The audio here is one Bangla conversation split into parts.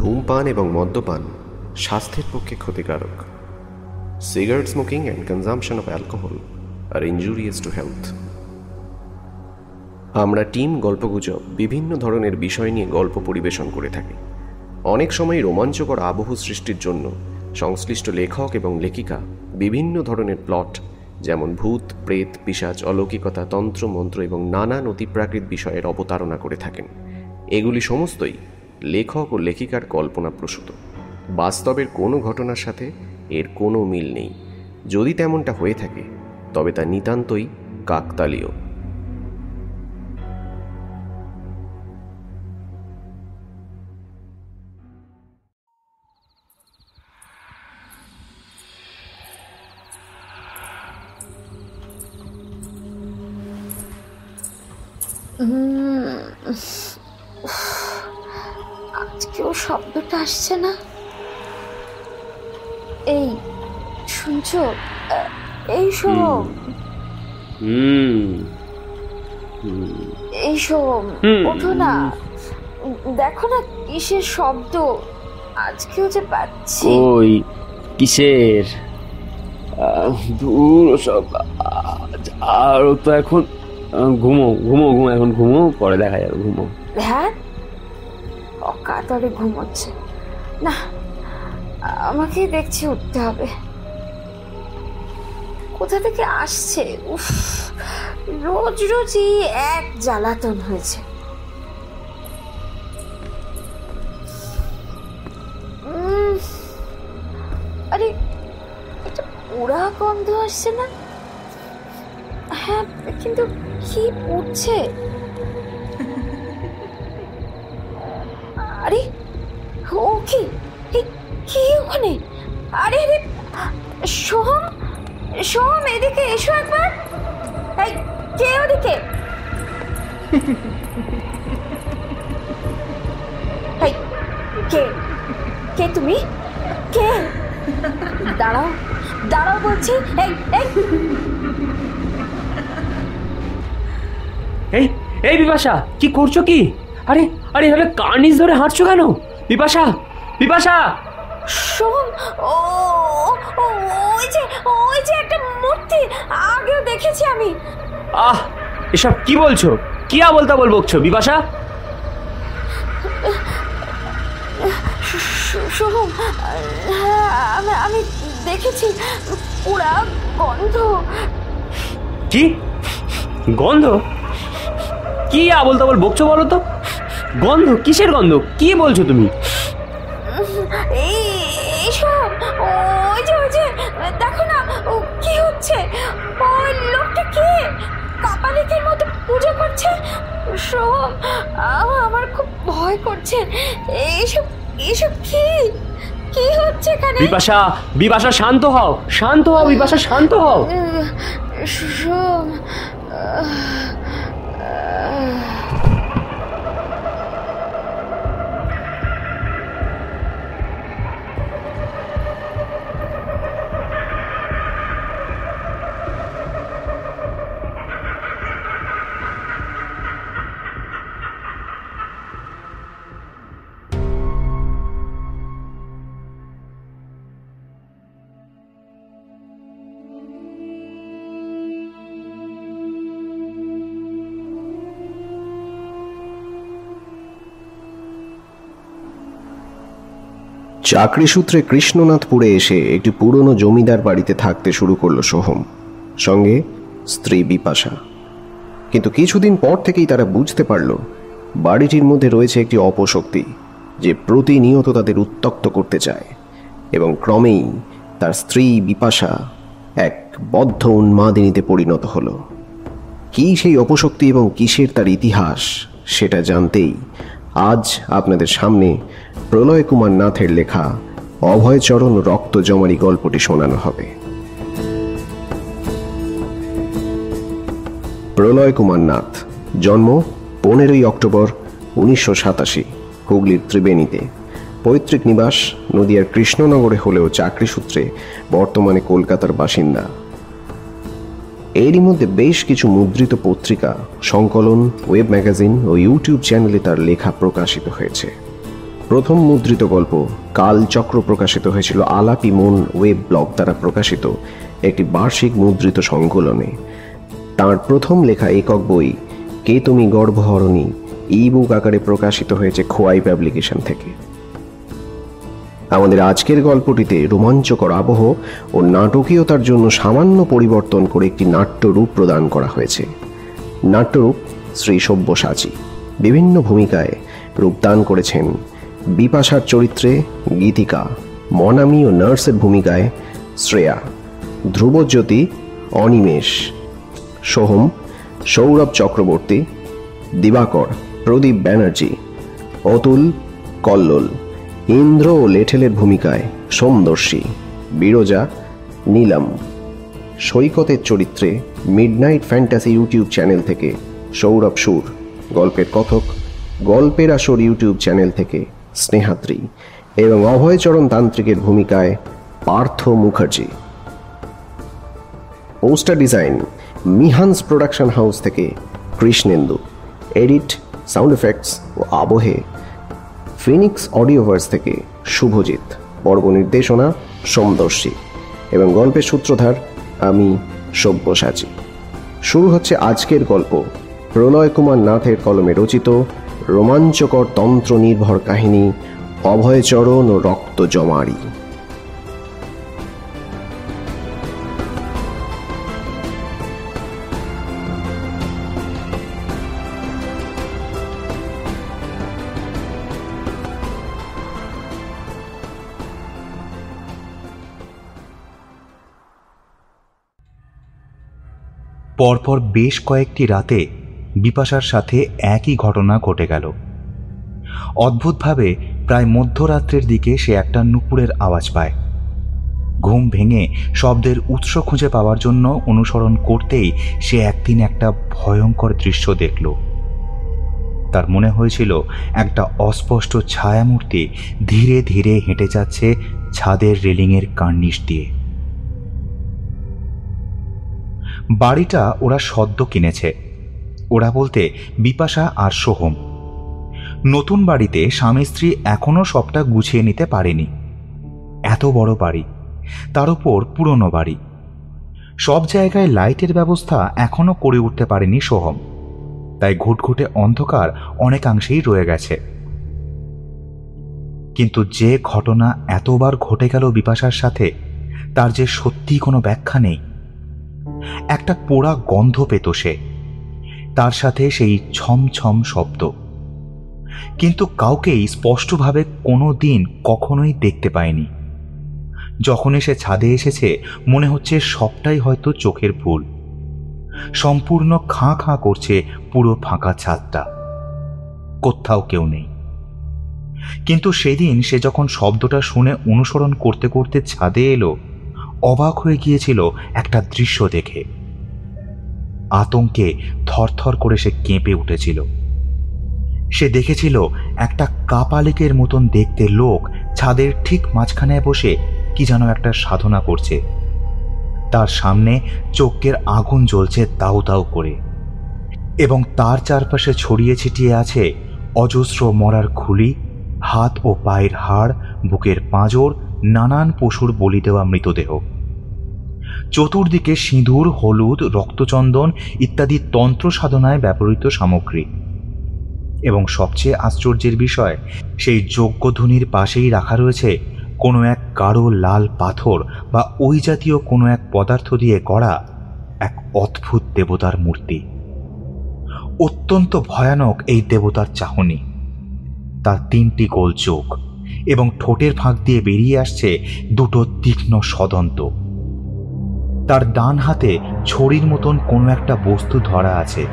ধূমপান এবং মদ্যপান স্বাস্থ্যের পক্ষে ক্ষতিকারক। Cigarette smoking and consumption of alcohol are injurious to health. আমরা টিম গল্পগুজব বিভিন্ন ধরনের বিষয় নিয়ে গল্প পরিবেশন করে থাকি। অনেক সময় রোমাঞ্চকর আবহ সৃষ্টির জন্য সংশ্লিষ্ট লেখক এবং লেখিকা বিভিন্ন ধরনের প্লট, যেমন ভূত, প্রেত, পিশাচ, অলৌকিকতা, তন্ত্র, মন্ত্র এবং নানান অতিপ্রাকৃত বিষয়ের অবতারণা করে থাকেন। এগুলি সমস্তই লেখক ও লেখিকার কল্পনাপ্রসূত। বাস্তবের কোনো ঘটনার সাথে এর কোনো মিল নেই। যদি তেমনটা হয়ে থাকে তবে তা নিতান্তই কাকতালীয়। আজকেও শব্দটা আসছে না। এই শুনছো? এই সোম, এই সোম, ওঠো না। দেখো না কিসের শব্দ আজকেও যে পাচ্ছি। ওই কিসের? দূর সব। আর তো এখন ঘুমো ঘুমো ঘুমো, এখন ঘুমো, পরে দেখা যাবে। ঘুমো। হ্যাঁ, অকাতরে ঘুমোচ্ছে না, আমাকে দেখছি উঠতে হবে। কোথা থেকে আসছে? উফ, রোজ রোজই এক জ্বালাতন হয়েছে। আরে একটা পোড়া গন্ধ আসছে না? হ্যাঁ, কিন্তু কি পড়ছে? আরে ও কি কি ওখানে? আরে আরে সোহম, সোহম, এদিকে এসো একবার। এই কে ওদিকে? এই কে কে তুমি? কে? দাঁড়াও দাঁড়াও বলছি। এই এই এই এই বিপাশা, কি করছো কি? আরে আরে এভাবে কার্নিশ ধরে হাঁটছো কেন? বিপাশা, বিপাশা! সোহম, ওই যে একটা মূর্তি, আগেও দেখেছি আমি। আহ, এসব কি বলছো? কি আবল তাবল বকছো বিপাশা? সোহম, আমি দেখেছি পুরা গন্ধ। কি গন্ধ? কি আবল তাবল বকছো বলো তো? গন্ধ? কিসের গন্ধ? কি বলছো তুমি? এইসব, ওই যে দেখো না কি হচ্ছে। ওই লোকটা কে কাপালিকের মতো পুজো করছে। সোহম, আমার খুব ভয় করছে। এইসব এইসব কি কি হচ্ছে এখানে? বিপাশা, বিপাশা শান্ত হও, শান্ত হও বিপাশা, শান্ত হও। সোহম, চাকরি সূত্রে কৃষ্ণনাথপুরে এসে একটি পুরনো জমিদার বাড়িতে থাকতে শুরু করলো সোহম, সঙ্গে স্ত্রী বিপাশা। কিন্তু কিছুদিন পর থেকেই তারা বুঝতে পারল বাড়িটির মধ্যে রয়েছে একটি অপশক্তি, যে প্রতিনিয়ত তাদের উত্ত্যক্ত করতে চায়, এবং ক্রমেই তার স্ত্রী বিপাশা এক বদ্ধ উন্মাদিনীতে পরিণত হলো। কি সেই অপশক্তি এবং কিসের তার ইতিহাস, সেটা জানতেই আজ আপনাদের সামনে প্রলয় কুমার নাথের লেখা অভয়চরণ রক্ত জমারি গল্পটি শোনানো হবে। প্রলয় কুমার নাথ, জন্ম 15ই অক্টোবর 1987, হুগলির ত্রিবেণীতে। পৈতৃক নিবাস নদিয়ার কৃষ্ণনগরে হলেও চাকরি সূত্রে বর্তমানে কলকাতার বাসিন্দা। এরই মধ্যে বেশ কিছু মুদ্রিত পত্রিকা, সংকলন, ওয়েব ম্যাগাজিন ও ইউটিউব চ্যানেলে তার লেখা প্রকাশিত হয়েছে। প্রথম মুদ্রিত গল্প কালচক্র প্রকাশিত হয়েছিল আলাপি মন ওয়েব ব্লগ দ্বারা প্রকাশিত একটি বার্ষিক মুদ্রিত সংকলনে। তাঁর প্রথম লেখা একক বই কে তুমি গর্ভহরণী ই বুক আকারে প্রকাশিত হয়েছে খোয়াই পাবলিকেশন থেকে। আমাদের আজকের গল্পটিতে রোমাঞ্চকর আবহ ও নাটকীয়তার জন্য সামান্য পরিবর্তন করে একটি নাট্যরূপ প্রদান করা হয়েছে। নাট্যরূপ শ্রী সব্যসাচী। বিভিন্ন ভূমিকায় রূপদান করেছেন বিপাশার চরিত্রে গীতিকা, মনামি ও নার্সের ভূমিকায় শ্রেয়া, ধ্রুবজ্যোতি অনিমেষ, সোহম সৌরভ চক্রবর্তী, দিবাকর প্রদীপ ব্যানার্জি, অতুল কল্লোল, ইন্দ্র ও লেঠেলের ভূমিকায় সোমদর্শী, বিরজা নীলম, সৈকতের চরিত্রে মিডনাইট ফ্যান্টাসি ইউটিউব চ্যানেল থেকে সৌরভ সুর, গল্পের কথক গল্পের আসর ইউটিউব চ্যানেল থেকে স্নেহাদ্রি এবং অভয়চরণ তান্ত্রিকের ভূমিকায় Partha Mukherjee. Poster design Mihans production house থেকে কৃষ্ণেন্দু। এডিট, সাউন্ড এফেক্টস ও আবহে ফিনিক্স অডিওভার্স থেকে শুভজিৎ। পর্ব নির্দেশনা সোমদর্শী এবং গল্পের সূত্রধার আমি সব্যসাচী। শুরু হচ্ছে আজকের গল্প, প্রলয় কুমার নাথের কলমে রচিত রোমাঞ্চকর তন্ত্র নির্ভর কাহিনী অভয়চরণ ও রক্ত জমারি। পরপর বেশ কয়েকটি রাতে বিপাশার সাথে একই ঘটনা ঘটে গেল। অদ্ভুতভাবে প্রায় মধ্যরাত্রের দিকে সে একটা নুপুরের আওয়াজ পায়। ঘুম ভেঙে শব্দের উৎস খুঁজে পাওয়ার জন্য অনুসরণ করতেই সে একদিন একটা ভয়ঙ্কর দৃশ্য দেখল। তার মনে হয়েছিল একটা অস্পষ্ট ছায়ামূর্তি ধীরে ধীরে হেঁটে যাচ্ছে ছাদের রেলিংয়ের কার্নিশ দিয়ে। বাড়িটা ওরা সদ্য কিনেছে, ওরা বলতে বিপাশা আর সোহম। নতুন বাড়িতে স্বামী স্ত্রী এখনো সবটা গুছিয়ে নিতে পারেনি। এত বড় বাড়ি, তার উপর পুরনো বাড়ি, সব জায়গায় লাইটের ব্যবস্থা এখনো করে উঠতে পারেনি সোহম, তাই ঘুটঘুটে অন্ধকার অনেকাংশেই রয়ে গেছে। কিন্তু যে ঘটনা এতবার ঘটে গেল বিপাশার সাথে, তার যে সত্যি কোনো ব্যাখ্যা নেই। একটা পোড়া গন্ধ পেত সে, তার সাথে সেই ছমছম শব্দ, কিন্তু কাউকেই স্পষ্টভাবে কোনো দিন কখনোই দেখতে পায়নি। যখন সে ছাদে এসেছে মনে হচ্ছে সবটাই হয়তো চোখের ভুল। সম্পূর্ণ খাঁ খাঁ করছে পুরো ফাঁকা ছাদটা, কোথাও কেউ নেই। কিন্তু সেদিন সে যখন শব্দটা শুনে অনুসরণ করতে করতে ছাদে এলো, অবাক হয়ে গিয়েছিল একটা দৃশ্য দেখে। আতঙ্কে থরথর করে সে কেঁপে উঠেছিল। সে দেখেছিল একটা কাপালিকের মতন দেখতে লোক ছাদের ঠিক মাঝখানে বসে কি যেন একটা সাধনা করছে। তার সামনে চোখের আগুন জ্বলছে দাউ দাউ করে, এবং তার চারপাশে ছড়িয়ে ছিটিয়ে আছে অজস্র মরার খুলি, হাত ও পায়ের হাড়, বুকের পাঁজর, নানান পশুর বলি দেওয়া মৃতদেহ। চতুর্দিকে সিঁদুর, হলুদ, রক্তচন্দন ইত্যাদি তন্ত্র সাধনায় ব্যবহৃত সামগ্রী। এবং সবচেয়ে আশ্চর্যের বিষয়, সেই যজ্ঞধুনির পাশেই রাখা রয়েছে কোনো এক গাঢ় লাল পাথর বা ওই জাতীয় কোনো এক পদার্থ দিয়ে গড়া এক অদ্ভুত দেবতার মূর্তি। অত্যন্ত ভয়ানক এই দেবতার চাহনি। তার 3টি গোল চোখ এবং ঠোঁটের ফাঁক দিয়ে বেরিয়ে আসছে 2টো তীক্ষ্ণ সদন্ত। তার ডান হাতে ছড়ির মতন কোনো একটা বস্তু ধরা আছে,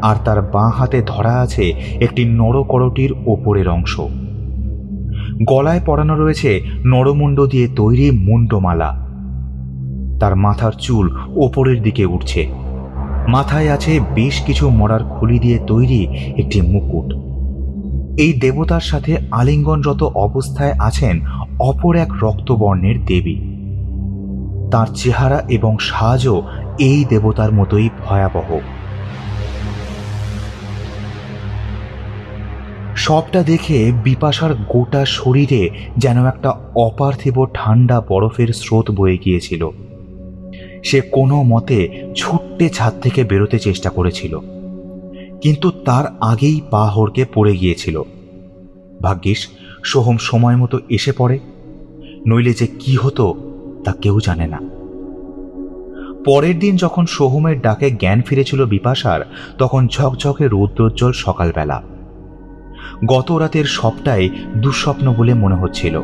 আর তার বাঁ হাতে ধরা আছে একটি নরকরটির ওপরের অংশ। গলায় পরানো রয়েছে নরমুণ্ড দিয়ে তৈরি মুন্ডমালা। তার মাথার চুল ওপরের দিকে উঠছে। মাথায় আছে বেশ কিছু মরার খুলি দিয়ে তৈরি একটি মুকুট। এই দেবতার সাথে আলিঙ্গনরত অবস্থায় আছেন অপর এক রক্তবর্ণের দেবী। তার চেহারা এবং সাজও এই দেবতার মতোই ভয়াবহ। সবটা দেখে বিপাশার গোটা শরীরে যেন একটা অপার্থিব ঠান্ডা বরফের স্রোত বয়ে গিয়েছিল। সে কোনো মতে ছুট্টে ছাদ থেকে বেরোতে চেষ্টা করেছিল, কিন্তু তার আগেই পা হড়কে পড়ে গিয়েছিল। ভাগ্যিস সোহম সময় মতো এসে পড়ে, নইলে যে কি হতো তা কেউ জানে না। পরের দিন যখন সোহমের ডাকে জ্ঞান ফিরেছিল বিপাশার, তখন ঝকঝকে রৌদ্রোজ্জ্বল সকালবেলা। গত রাতের সবটাই দুঃস্বপ্ন বলে মনে হচ্ছিল।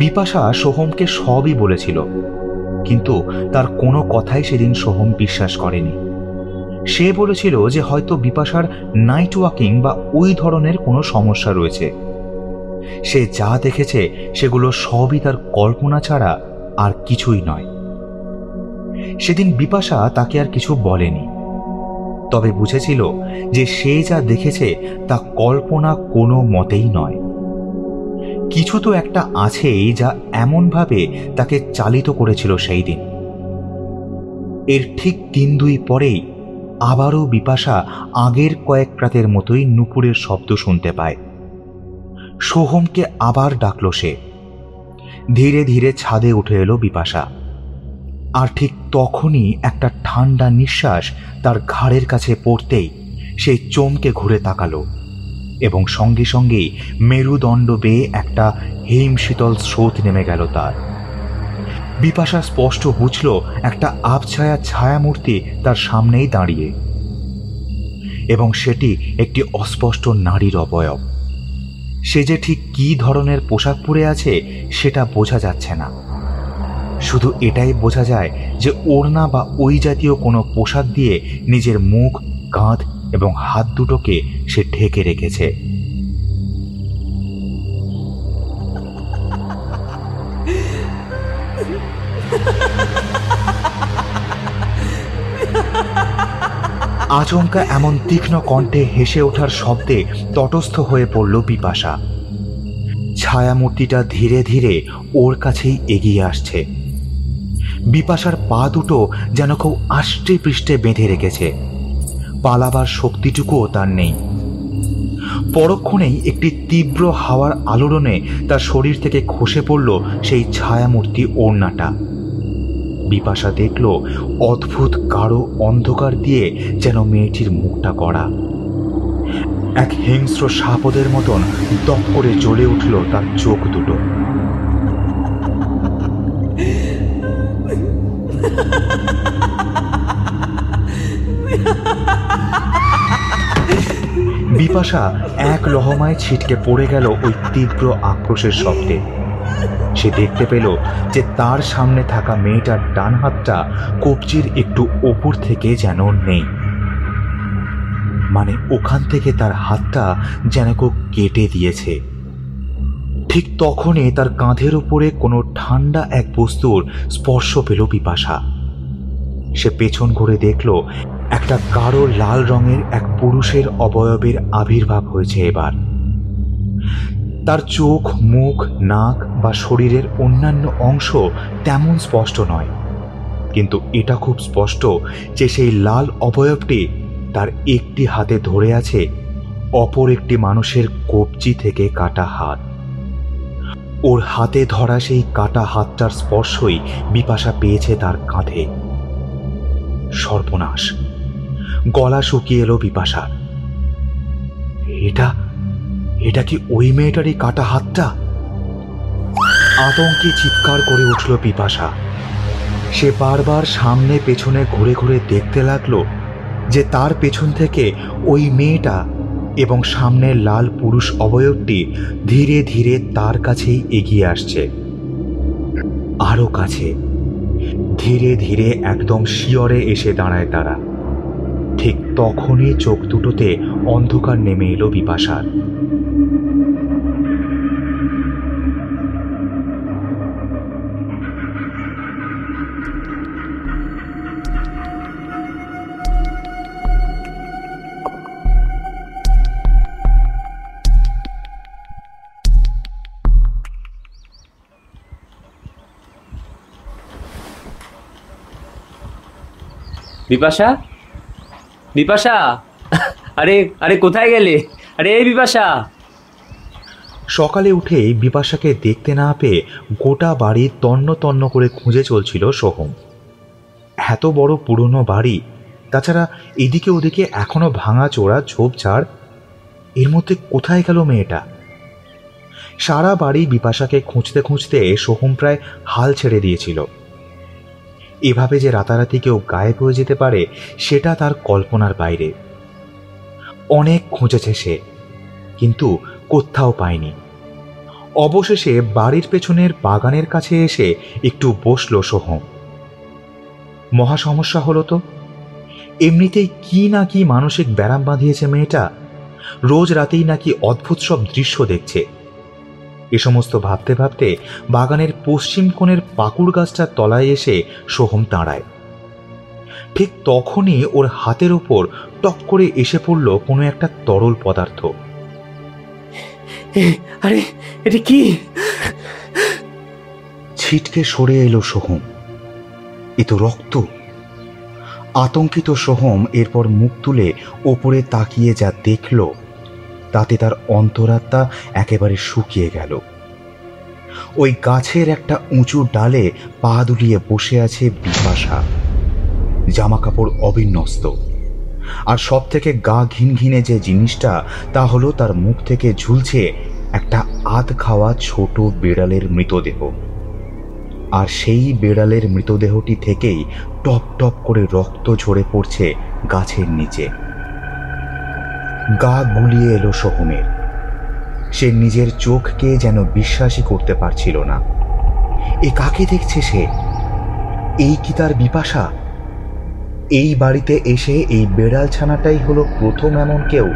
বিপাশা সোহমকে সবই বলেছিল, কিন্তু তার কোনো কথাই সেদিন সোহম বিশ্বাস করেনি। সে বলেছিল যে হয়তো বিপাশার নাইট ওয়াকিং বা ওই ধরনের কোনো সমস্যা রয়েছে। সে যা দেখেছে সেগুলো সবই তার কল্পনা ছাড়া আর কিছুই নয়। সেদিন বিপাশা তাকে আর কিছু বলেনি, তবে বুঝেছিল যে সে যা দেখেছে তা কল্পনা কোনো মতেই নয়। কিছু তো একটা আছেই যা এমনভাবে তাকে চালিত করেছিল সেই দিন। এর ঠিক 3-2 পরেই আবারও বিপাশা আগের কয়েক রাতের মতোই নুপুরের শব্দ শুনতে পায়। সোহমকে আবার ডাকল সে। ধীরে ধীরে ছাদে উঠে এলো বিপাশা, আর ঠিক তখনই একটা ঠান্ডা নিঃশ্বাস তার ঘাড়ের কাছে পড়তেই সে চমকে ঘুরে তাকালো, এবং সঙ্গে সঙ্গেই মেরুদণ্ড বেয়ে একটা হিমশীতল স্রোত নেমে গেল তার। বিপাশা স্পষ্ট বুঝল একটা আবছায়া ছায়ামূর্তি তার সামনেই দাঁড়িয়ে, এবং সেটি একটি অস্পষ্ট নারীর অবয়ব। সে যে ঠিক কী ধরনের পোশাক পরে আছে সেটা বোঝা যাচ্ছে না, শুধু এটাই বোঝা যায় যে ওড়না বা ওই জাতীয় কোনো পোশাক দিয়ে নিজের মুখ, কাঁধ এবং হাত দুটোকে সে ঢেকে রেখেছে। আচমকা এমন তীক্ষ্ণ কণ্ঠে হেসে ওঠার শব্দে তটস্থ হয়ে পড়ল বিপাশা। ছায়ামূর্তিটা ধীরে ধীরে ওর কাছেই এগিয়ে আসছে। বিপাশার পা দুটো যেন কেউ আষ্টে পৃষ্ঠে বেঁধে রেখেছে, পালাবার শক্তিটুকুও তার নেই। পরক্ষণেই একটি তীব্র হাওয়ার আলোড়নে তার শরীর থেকে খসে পড়ল সেই ছায়ামূর্তি ওড়নাটা। বিপাশা দেখল অদ্ভুত গাঢ় অন্ধকার দিয়ে যেন মেয়েটির মুখটা গড়া। এক হিংস্র সাপদের মতন দপ করে জ্বলে উঠল তার চোখ দুটো। বিপাশা এক লহমায় ছিটকে পড়ে গেল ওই তীব্র আক্রোশের শব্দে। সে দেখতে পেল যে তার সামনে থাকা মেয়েটার ডান হাতটা কবজির একটু ওপর থেকে যেন নেই, মানে ওখান থেকে তার হাতটা যেন কেউ কেটে দিয়েছে। ঠিক তখনই তার কাঁধের উপরে কোনো ঠান্ডা এক বস্তুর স্পর্শ পেল বিপাশা। সে পেছন ঘুরে দেখল একটা গাঢ় লাল রঙের এক পুরুষের অবয়বের আবির্ভাব হয়েছে এবার। তার চোখ, মুখ, নাক বা শরীরের অন্যান্য অংশ তেমন স্পষ্ট নয়, কিন্তু এটা খুব স্পষ্ট যে সেই লাল অবয়বটি তার একটি হাতে ধরে আছে অপর একটি মানুষের কবজি থেকে কাটা হাত। ওর হাতে ধরা সেই কাটা হাতটার স্পর্শই বিপাশা পেয়েছে তার কাঁধে। সর্বনাশ! গলা শুকিয়ে এলো বিপাশার। এটা কি ওই মেয়েটারই কাটা হাতটা? আতঙ্কে চিৎকার করে উঠল বিপাশা। সে বারবার সামনে পেছনে ঘুরে ঘুরে দেখতে লাগলো যে তার পেছন থেকে ওই মেয়েটা এবং সামনের লাল পুরুষ অবয়বটি ধীরে ধীরে তার কাছেই এগিয়ে আসছে, আরো কাছে। ধীরে ধীরে একদম শিয়রে এসে দাঁড়ায় তারা। ঠিক তখনই চোখ দুটোতে অন্ধকার নেমে এলো বিপাশার। বিপাশা, বিপাশা, আরে আরে কোথায় গেলে? আরে এই বিপাশা! সকালে উঠে বিপাশাকে দেখতে না পেয়ে গোটা বাড়ি তন্ন তন্ন করে খুঁজে চলছিল সোহম। এত বড় পুরনো বাড়ি, তাছাড়া এদিকে ওদিকে এখনো ভাঙাচোরা ঝোপঝাড়, এর মধ্যে কোথায় গেল মেয়েটা? সারা বাড়ি বিপাশাকে খুঁজতে খুঁজতে সোহম প্রায় হাল ছেড়ে দিয়েছিল। এভাবে যে রাতারাতি কেউ গায়েব হয়ে যেতে পারে সেটা তার কল্পনার বাইরে। অনেক খুঁজেছে সে, কিন্তু কোথাও পায়নি। অবশেষে বাড়ির পেছনের বাগানের কাছে এসে একটু বসল সোহম। মহা সমস্যা হলো তো। এমনিতেই কি না কি মানসিক ব্যারাম বাঁধিয়েছে মেয়েটা। রোজ রাতেই নাকি অদ্ভুত সব দৃশ্য দেখছে। এ সমস্ত ভাবতে ভাবতে বাগানের পশ্চিম কোণের পাকুড় গাছটার তলায় এসে সোহম দাঁড়ায়। ঠিক তখনই ওর হাতের ওপর টক করে এসে পড়ল কোনো একটা তরল পদার্থ। আরে এটা কি? ছিটকে সরে এলো সোহম। এ তো রক্ত। আতঙ্কিত সোহম এরপর মুখ তুলে ওপরে তাকিয়ে যা দেখল, তাতে তার অন্তরাত্মা একেবারে শুকিয়ে গেল। ওই গাছের একটা উঁচু ডালে পা দুলিয়ে বসে আছে বিপাশা, জামা কাপড় অবিন্যস্ত। আর সব থেকে গা ঘিনঘিনে যে জিনিসটা, তা হলো তার মুখ থেকে ঝুলছে একটা আধ খাওয়া ছোট বিড়ালের মৃতদেহ। আর সেই বিড়ালের মৃতদেহটি থেকেই টপ টপ করে রক্ত ঝরে পড়ছে গাছের নিচে। গা গুলিয়ে এলো সোহমের। সে নিজের চোখকে যেন বিশ্বাসই করতে পারছিল না। এ কাকে দেখছে সে? এই কি তার বিপাশা? এই বাড়িতে এসে এই বেড়াল ছানাটাই হলো প্রথম এমন কেউ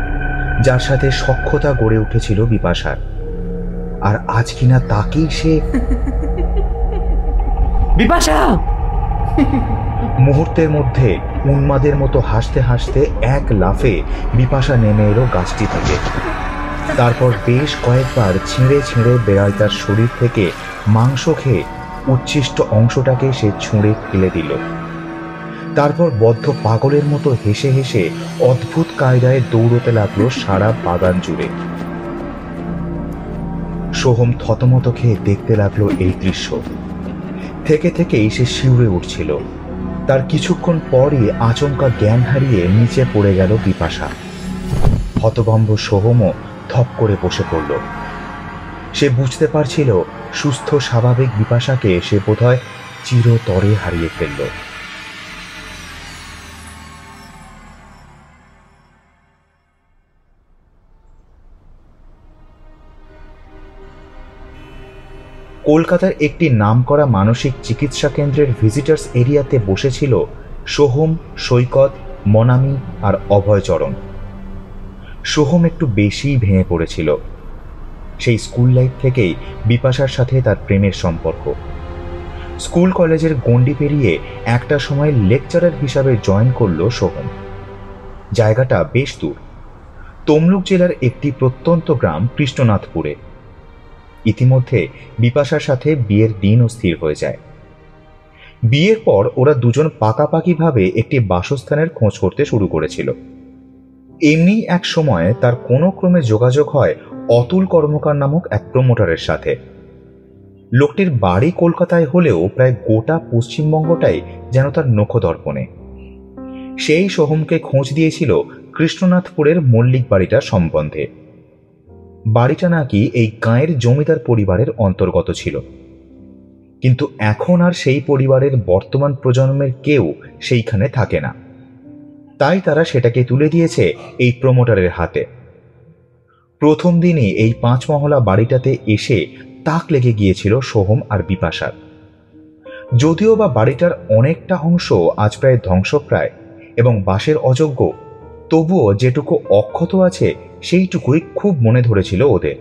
যার সাথে সখ্যতা গড়ে উঠেছিল বিপাশার। আর আজ কিনা তাকেই সে বিপাশা! মুহূর্তের মধ্যে উন্মাদের মতো হাসতে হাসতে এক লাফে বিপাশা নেমে এলো গাছটি থেকে। তারপর বেশ কয়েকবার ছিঁড়ে ছিঁড়ে বেড়ালটার শরীর থেকে মাংস খেয়ে উচ্ছিষ্ট অংশটাকে সে ছুঁড়ে ফেলে দিল। তারপর বদ্ধ পাগলের মতো হেসে হেসে অদ্ভুত কায়দায় দৌড়তে লাগলো সারা বাগান জুড়ে। সোহম থতমত খেয়ে দেখতে লাগলো এই দৃশ্য। থেকে থেকেই সে শিউরে উঠছিল। তার কিছুক্ষণ পরই আচমকা জ্ঞান হারিয়ে নিচে পড়ে গেল বিপাশা। হতভম্ব সোহমও ধপ করে বসে পড়ল। সে বুঝতে পারছিল সুস্থ স্বাভাবিক বিপাশাকে সে বোধহয় চিরতরে হারিয়ে ফেলল। কলকাতার একটি নামকরা মানসিক চিকিৎসা কেন্দ্রের ভিজিটার্স এরিয়াতে বসেছিল সোহম, সৈকত, মনামি আর অভয়চরণ। সোহম একটু বেশিই ভেঙে পড়েছিল। সেই স্কুল লাইফ থেকেই বিপাশার সাথে তার প্রেমের সম্পর্ক। স্কুল কলেজের গণ্ডি পেরিয়ে একটা সময় লেকচারার হিসাবে জয়েন করল সোহম। জায়গাটা বেশ দূর, তমলুক জেলার একটি প্রত্যন্ত গ্রাম কৃষ্ণনাথপুরে। ইতিমধ্যে বিপাশার সাথে বিয়ের দিনও স্থির হয়ে যায়। বিয়ের পর ওরা দুজন পাকাপাকিভাবে একটি বাসস্থানের খোঁজ করতে শুরু করেছিল। এমনি এক সময় তার কোনো ক্রমে যোগাযোগ হয় অতুল কর্মকার নামক এক প্রমোটারের সাথে। লোকটির বাড়ি কলকাতায় হলেও প্রায় গোটা পশ্চিমবঙ্গটাই যেন তার নখদর্পণে। সেই সোহমকে খোঁজ দিয়েছিল কৃষ্ণনাথপুরের মল্লিক বাড়িটা সম্বন্ধে। বাড়িটা নাকি এই গাঁয়ের জমিদার পরিবারের অন্তর্গত ছিল, কিন্তু এখন আর সেই পরিবারের বর্তমান প্রজন্মের কেউ সেইখানে থাকে না। তাই তারা সেটাকে তুলে দিয়েছে এই প্রমোটারের হাতে। প্রথম দিনই এই 5 মহলা বাড়িটাতে এসে তাক লেগে গিয়েছিল সোহম আর বিপাশার। যদিও বা বাড়িটার অনেকটা অংশ আজ প্রায় ধ্বংসপ্রায় এবং বাসের অযোগ্য, তবুও যেটুকু অক্ষত আছে সেইটুকুই খুব মনে ধরেছিল ওদের।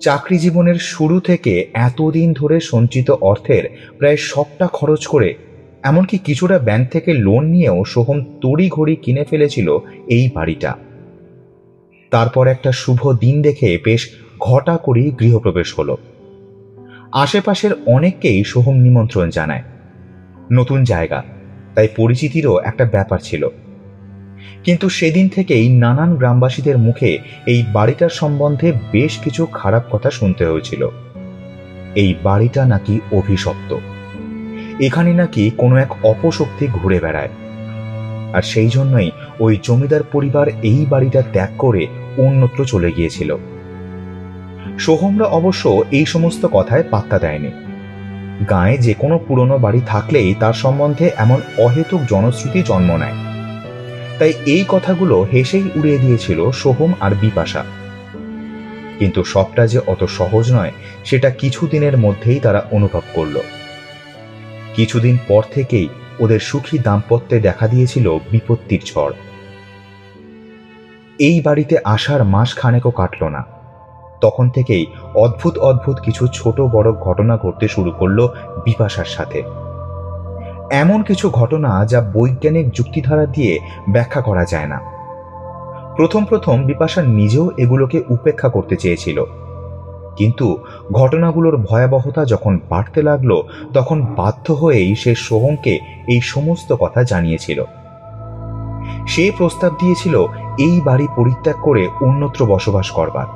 চাকরি জীবনের শুরু থেকে এতদিন ধরে সঞ্চিত অর্থের প্রায় সবটা খরচ করে, এমনকি কিছুটা ব্যাংক থেকে লোন নিয়েও সোহম তড়িঘড়ি কিনে ফেলেছিল এই বাড়িটা। তারপর একটা শুভ দিন দেখে বেশ ঘটা করেই গৃহপ্রবেশ হলো। আশেপাশের অনেককেই সোহম নিমন্ত্রণ জানায়। নতুন জায়গা, তাই পরিচিতিরও একটা ব্যাপার ছিল। কিন্তু সেদিন থেকেই নানান গ্রামবাসীদের মুখে এই বাড়িটার সম্বন্ধে বেশ কিছু খারাপ কথা শুনতে হয়েছিল। এই বাড়িটা নাকি অভিশপ্ত, এখানে নাকি কোনো এক অপশক্তি ঘুরে বেড়ায়, আর সেই জন্যই ওই জমিদার পরিবার এই বাড়িটা ত্যাগ করে অন্যত্র চলে গিয়েছিল। সোহমরা অবশ্য এই সমস্ত কথায় পাত্তা দেয়নি। গায়ে যে কোনো পুরনো বাড়ি থাকলেই তার সম্বন্ধে এমন অহেতুক জনশ্রুতি জন্ম নেয়, তাই এই কথাগুলো হেসেই উড়িয়ে দিয়েছিল সোহম আর বিপাশা। কিন্তু সবটা যে অত সহজ নয় সেটা কিছুদিনের মধ্যেই তারা অনুভব করল। কিছুদিন পর থেকেই ওদের সুখী দাম্পত্যে দেখা দিয়েছিল বিপত্তির ঝড়। এই বাড়িতে আসার মাস খানেকও কাটল না, তখন থেকেই অদ্ভুত অদ্ভুত কিছু ছোট বড় ঘটনা ঘটতে শুরু করলো বিপাশার সাথে। এমন কিছু ঘটনা যা বৈজ্ঞানিক যুক্তিধারা দিয়ে ব্যাখ্যা করা যায় না। প্রথম প্রথম বিপাশা নিজেও এগুলোকে উপেক্ষা করতে চেয়েছিল, কিন্তু ঘটনাগুলোর ভয়াবহতা যখন বাড়তে লাগলো তখন বাধ্য হয়েই সে সোহমকে এই সমস্ত কথা জানিয়েছিল। সে প্রস্তাব দিয়েছিল এই বাড়ি পরিত্যাগ করে অন্যত্র বসবাস করবার।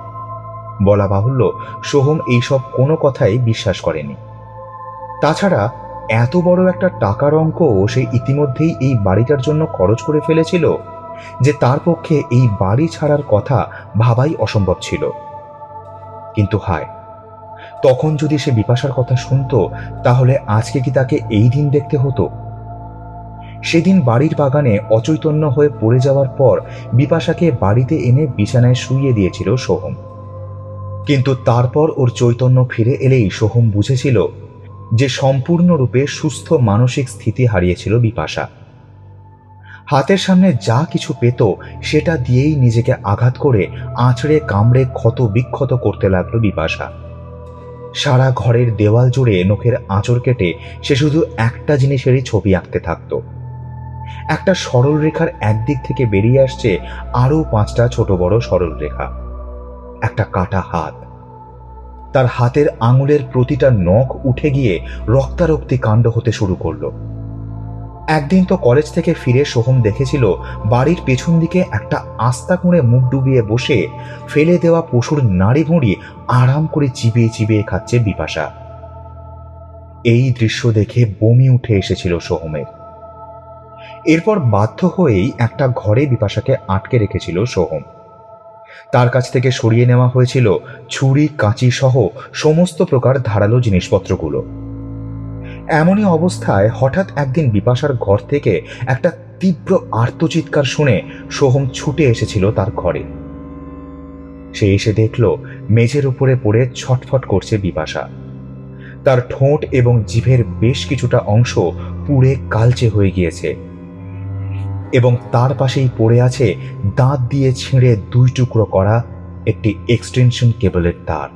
বলা বাহুল্য, সোহম এইসব কোনো কথাই বিশ্বাস করেনি। তাছাড়া এত বড় একটা টাকার অঙ্ক সে ইতিমধ্যেই এই বাড়িটার জন্য খরচ করে ফেলেছিল যে তার পক্ষে এই বাড়ি ছাড়ার কথা ভাবাই অসম্ভব ছিল। কিন্তু হায়, তখন যদি সে বিপাশার কথা শুনতো তাহলে আজকে কি তাকে এই দিন দেখতে হতো? সেদিন বাড়ির বাগানে অচৈতন্য হয়ে পড়ে যাওয়ার পর বিপাশাকে বাড়িতে এনে বিছানায় শুইয়ে দিয়েছিল সোহম। কিন্তু তারপর ওর চৈতন্য ফিরে এলেই সোহম বুঝেছিল যে সম্পূর্ণরূপে সুস্থ মানসিক স্থিতি হারিয়েছিল বিপাশা। হাতের সামনে যা কিছু পেত সেটা দিয়েই নিজেকে আঘাত করে আঁচড়ে কামড়ে ক্ষত বিক্ষত করতে লাগলো বিপাশা। সারা ঘরের দেওয়াল জুড়ে নখের আঁচড় কেটে সে শুধু একটা জিনিসেরই ছবি আঁকতে থাকত। একটা সরল রেখার একদিক থেকে বেরিয়ে আসছে আরো 5টা ছোট বড় সরল রেখা, একটা কাটা হাত, তার হাতের আঙুলের প্রতিটা নখ উঠে গিয়ে রক্তারক্তি কাণ্ড হতে শুরু করলো। একদিন তো কলেজ থেকে ফিরে সোহম দেখেছিল বাড়ির পেছন দিকে একটা আস্তা কুঁড়ে মুখ ডুবিয়ে বসে ফেলে দেওয়া পশুর নাড়ি ভুঁড়ি আরাম করে চিবিয়ে চিবিয়ে খাচ্ছে বিপাশা। এই দৃশ্য দেখে বমি উঠে এসেছিল সোহমের। এরপর বাধ্য হয়েই একটা ঘরে বিপাশাকে আটকে রেখেছিল সোহম। তার কাছ থেকে সরিয়ে নেওয়া হয়েছিল ছুরি কাঁচি সহ সমস্ত প্রকার ধারালো জিনিসপত্রগুলো। এমনই অবস্থায় হঠাৎ একদিন বিপাশার ঘর থেকে একটা তীব্র আর্তচিৎকার শুনে সোহম ছুটে এসেছিল তার ঘরে। সে এসে দেখল মেঝের উপরে পড়ে ছটফট করছে বিপাশা। তার ঠোঁট এবং জিভের বেশ কিছুটা অংশ পুড়ে কালচে হয়ে গিয়েছে এবং তার পাশেই পড়ে আছে দাঁত দিয়ে ছিঁড়ে 2 টুকরো করা একটি এক্সটেনশন কেবলের তার।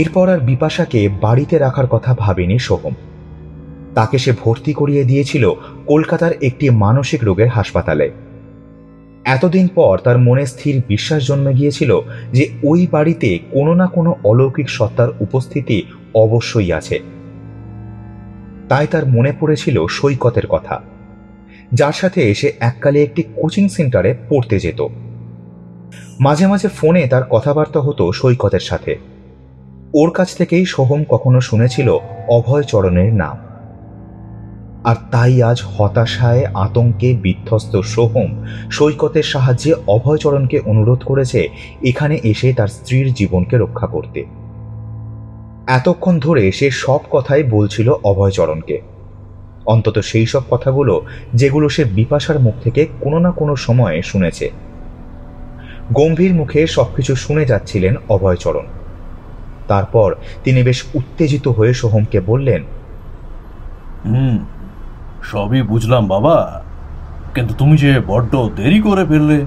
এরপর আর বিপাশাকে বাড়িতে রাখার কথা ভাবেনি সোহম। তাকে সে ভর্তি করিয়ে দিয়েছিল কলকাতার একটি মানসিক রোগের হাসপাতালে। এতদিন পর তার মনে স্থির বিশ্বাস জন্মে গিয়েছিল যে ওই বাড়িতে কোনো না কোনো অলৌকিক সত্তার উপস্থিতি অবশ্যই আছে। তাই তার মনে পড়েছিল সৈকতের কথা, যার সাথে এসে এককালে একটি কোচিং সেন্টারে পড়তে যেত। মাঝে মাঝে ফোনে তার কথাবার্তা হতো সৈকতের সাথে। ওর কাছ থেকেই সোহম কখনো শুনেছিল অভয়চরণের নাম। আর তাই আজ হতাশায় আতঙ্কে বিধ্বস্ত সোহম সৈকতের সাহায্যে অভয়চরণকে অনুরোধ করেছে এখানে এসে তার স্ত্রীর জীবনকে রক্ষা করতে। এতক্ষণ ধরে সে সব কথাই বলছিল অভয়চরণকে, অন্তত সেই সব কথাগুলো যেগুলো সে বিপাশার মুখ থেকে কোনো না কোনো সময়ে শুনেছে। গম্ভীর মুখে সবকিছু শুনে যাচ্ছিলেন অভয়চরণ। তারপর তিনি বেশ উত্তেজিত হয়ে সোহমকে বললেন, সবই বুঝলাম বাবা, কিন্তু তুমি যে বড্ড দেরি করে ফেললে।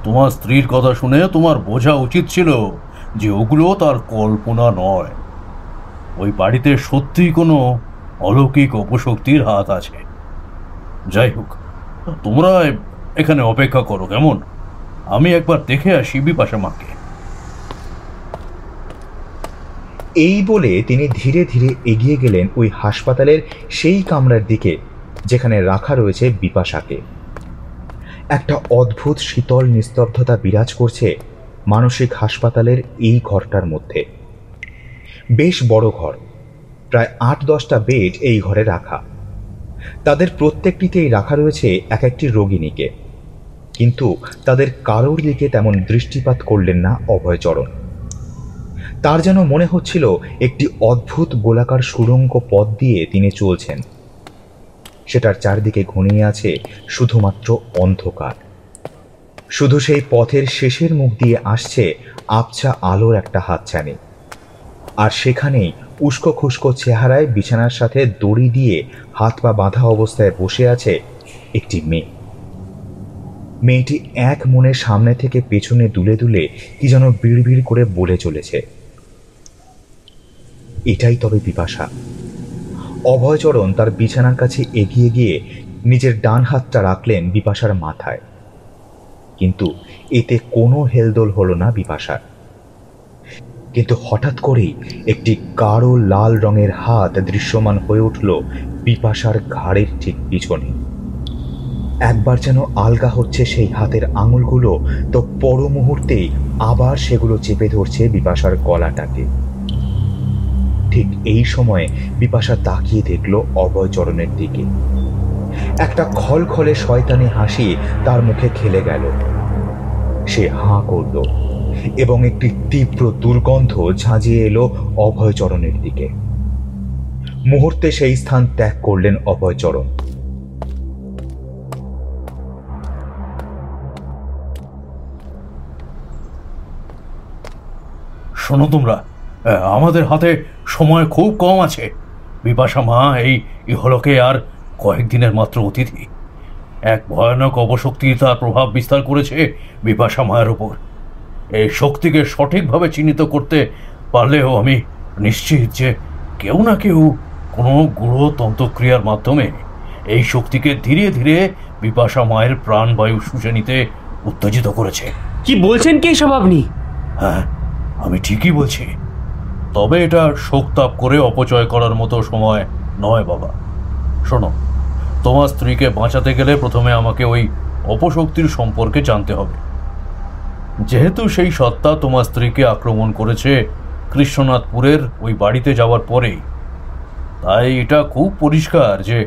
তোমার স্ত্রীর কথা শুনে তোমার বোঝা উচিত ছিল যে ওগুলো তার কল্পনা নয়। ওই বাড়িতে সত্যিই কোনো অলৌকিক অপশক্তির হাত আছে। যাই হোক, তোমরা এখানে অপেক্ষা করো কেমন, আমি একবার দেখে আসি বিপাশা মাকে। এই বলে তিনি ধীরে ধীরে এগিয়ে গেলেন ওই হাসপাতালের সেই কামরার দিকে যেখানে রাখা রয়েছে বিপাশাকে। একটা অদ্ভুত শীতল নিস্তব্ধতা বিরাজ করছে মানসিক হাসপাতালের এই ঘরটার মধ্যে। বেশ বড় ঘর, প্রায় ৮-১০টা বেড এই ঘরে রাখা। তাদের প্রত্যেকটিতেই রাখা রয়েছে এক একটি রোগিণীকে, কিন্তু তাদের কারোর দিকে তেমন দৃষ্টিপাত করলেন না অভয়চরণ। তার যেন মনে হচ্ছিল একটি অদ্ভুত গোলাকার সুড়ঙ্গ পথ দিয়ে তিনি চলছেন, সেটার চারদিকে ঘনিয়ে আছে শুধুমাত্র অন্ধকার। শুধু সেই পথের শেষের মুখ দিয়ে আসছে আবছা আলোর একটা হাতছানি, আর সেখানেই উস্কো খুস্কো চেহারায় বিছানার সাথে দড়ি দিয়ে হাত পা বাঁধা অবস্থায় বসে আছে একটি মেয়ে। মেয়েটি এক মনে সামনে থেকে পেছনে দুলে দুলে কি যেন বিড়বিড় করে বলে চলেছে। এটাই তবে বিপাশা। অভয়চরণ তার বিছানার কাছে এগিয়ে গিয়ে নিজের ডান হাতটা রাখলেন বিপাশার মাথায়, কিন্তু এতে কোনো হেলদোল হলো না বিপাশার। কিন্তু হঠাৎ করেই একটি গাঢ় লাল রঙের হাত দৃশ্যমান হয়ে উঠল বিপাশার ঘাড়ের ঠিক পিছনে। একবার যেন আলগা হচ্ছে সেই হাতের আঙুলগুলো, তো পর মুহূর্তেই আবার সেগুলো চেপে ধরছে বিপাশার গলাটাকে। ঠিক এই সময় বিপাশা তাকিয়ে দেখল অভয়চরণের দিকে। একটা খলখলে শয়তানি হাসি তার মুখে খেলে গেল। সে হাঁ করল এবং একটি তীব্র দুর্গন্ধ ঝাঁঝিয়ে এলো অভয়চরণের দিকে। মুহূর্তে সেই স্থান ত্যাগ করলেন অভয়চরণ। শোনো তোমরা, আমাদের হাতে সময় খুব কম আছে। বিপাশা মা এই ইহলোকে আর কয়েকদিনের মাত্র অতিথি। এক ভয়ানক অবশক্তি তার প্রভাব বিস্তার করেছে বিপাশা মায়ের ওপর। এই শক্তিকে সঠিকভাবে চিহ্নিত করতে পারলেও আমি নিশ্চিত যে কেউ না কেউ কোনো গূঢ় তন্ত্রক্রিয়ার মাধ্যমে এই শক্তিকে ধীরে ধীরে বিপাশা মায়ের প্রাণবায়ু শুষে নিতে উত্তেজিত করেছে। কি বলছেন কি সব আপনি? হ্যাঁ, আমি ঠিকই বলছি। তবে এটা শোকতাপ করে অপচয় করার মতো সময় নয় বাবা। শোনো, তোমার স্ত্রীকে বাঁচাতে গেলে প্রথমে আমাকে ওই অপশক্তির সম্পর্কে জানতে হবে। যেহেতু সেই সত্তা তোমার স্ত্রীকে আক্রমণ করেছে কৃষ্ণনাথপুরের ওই বাড়িতে যাওয়ার পরেই, তাই এটা খুব পরিষ্কার যে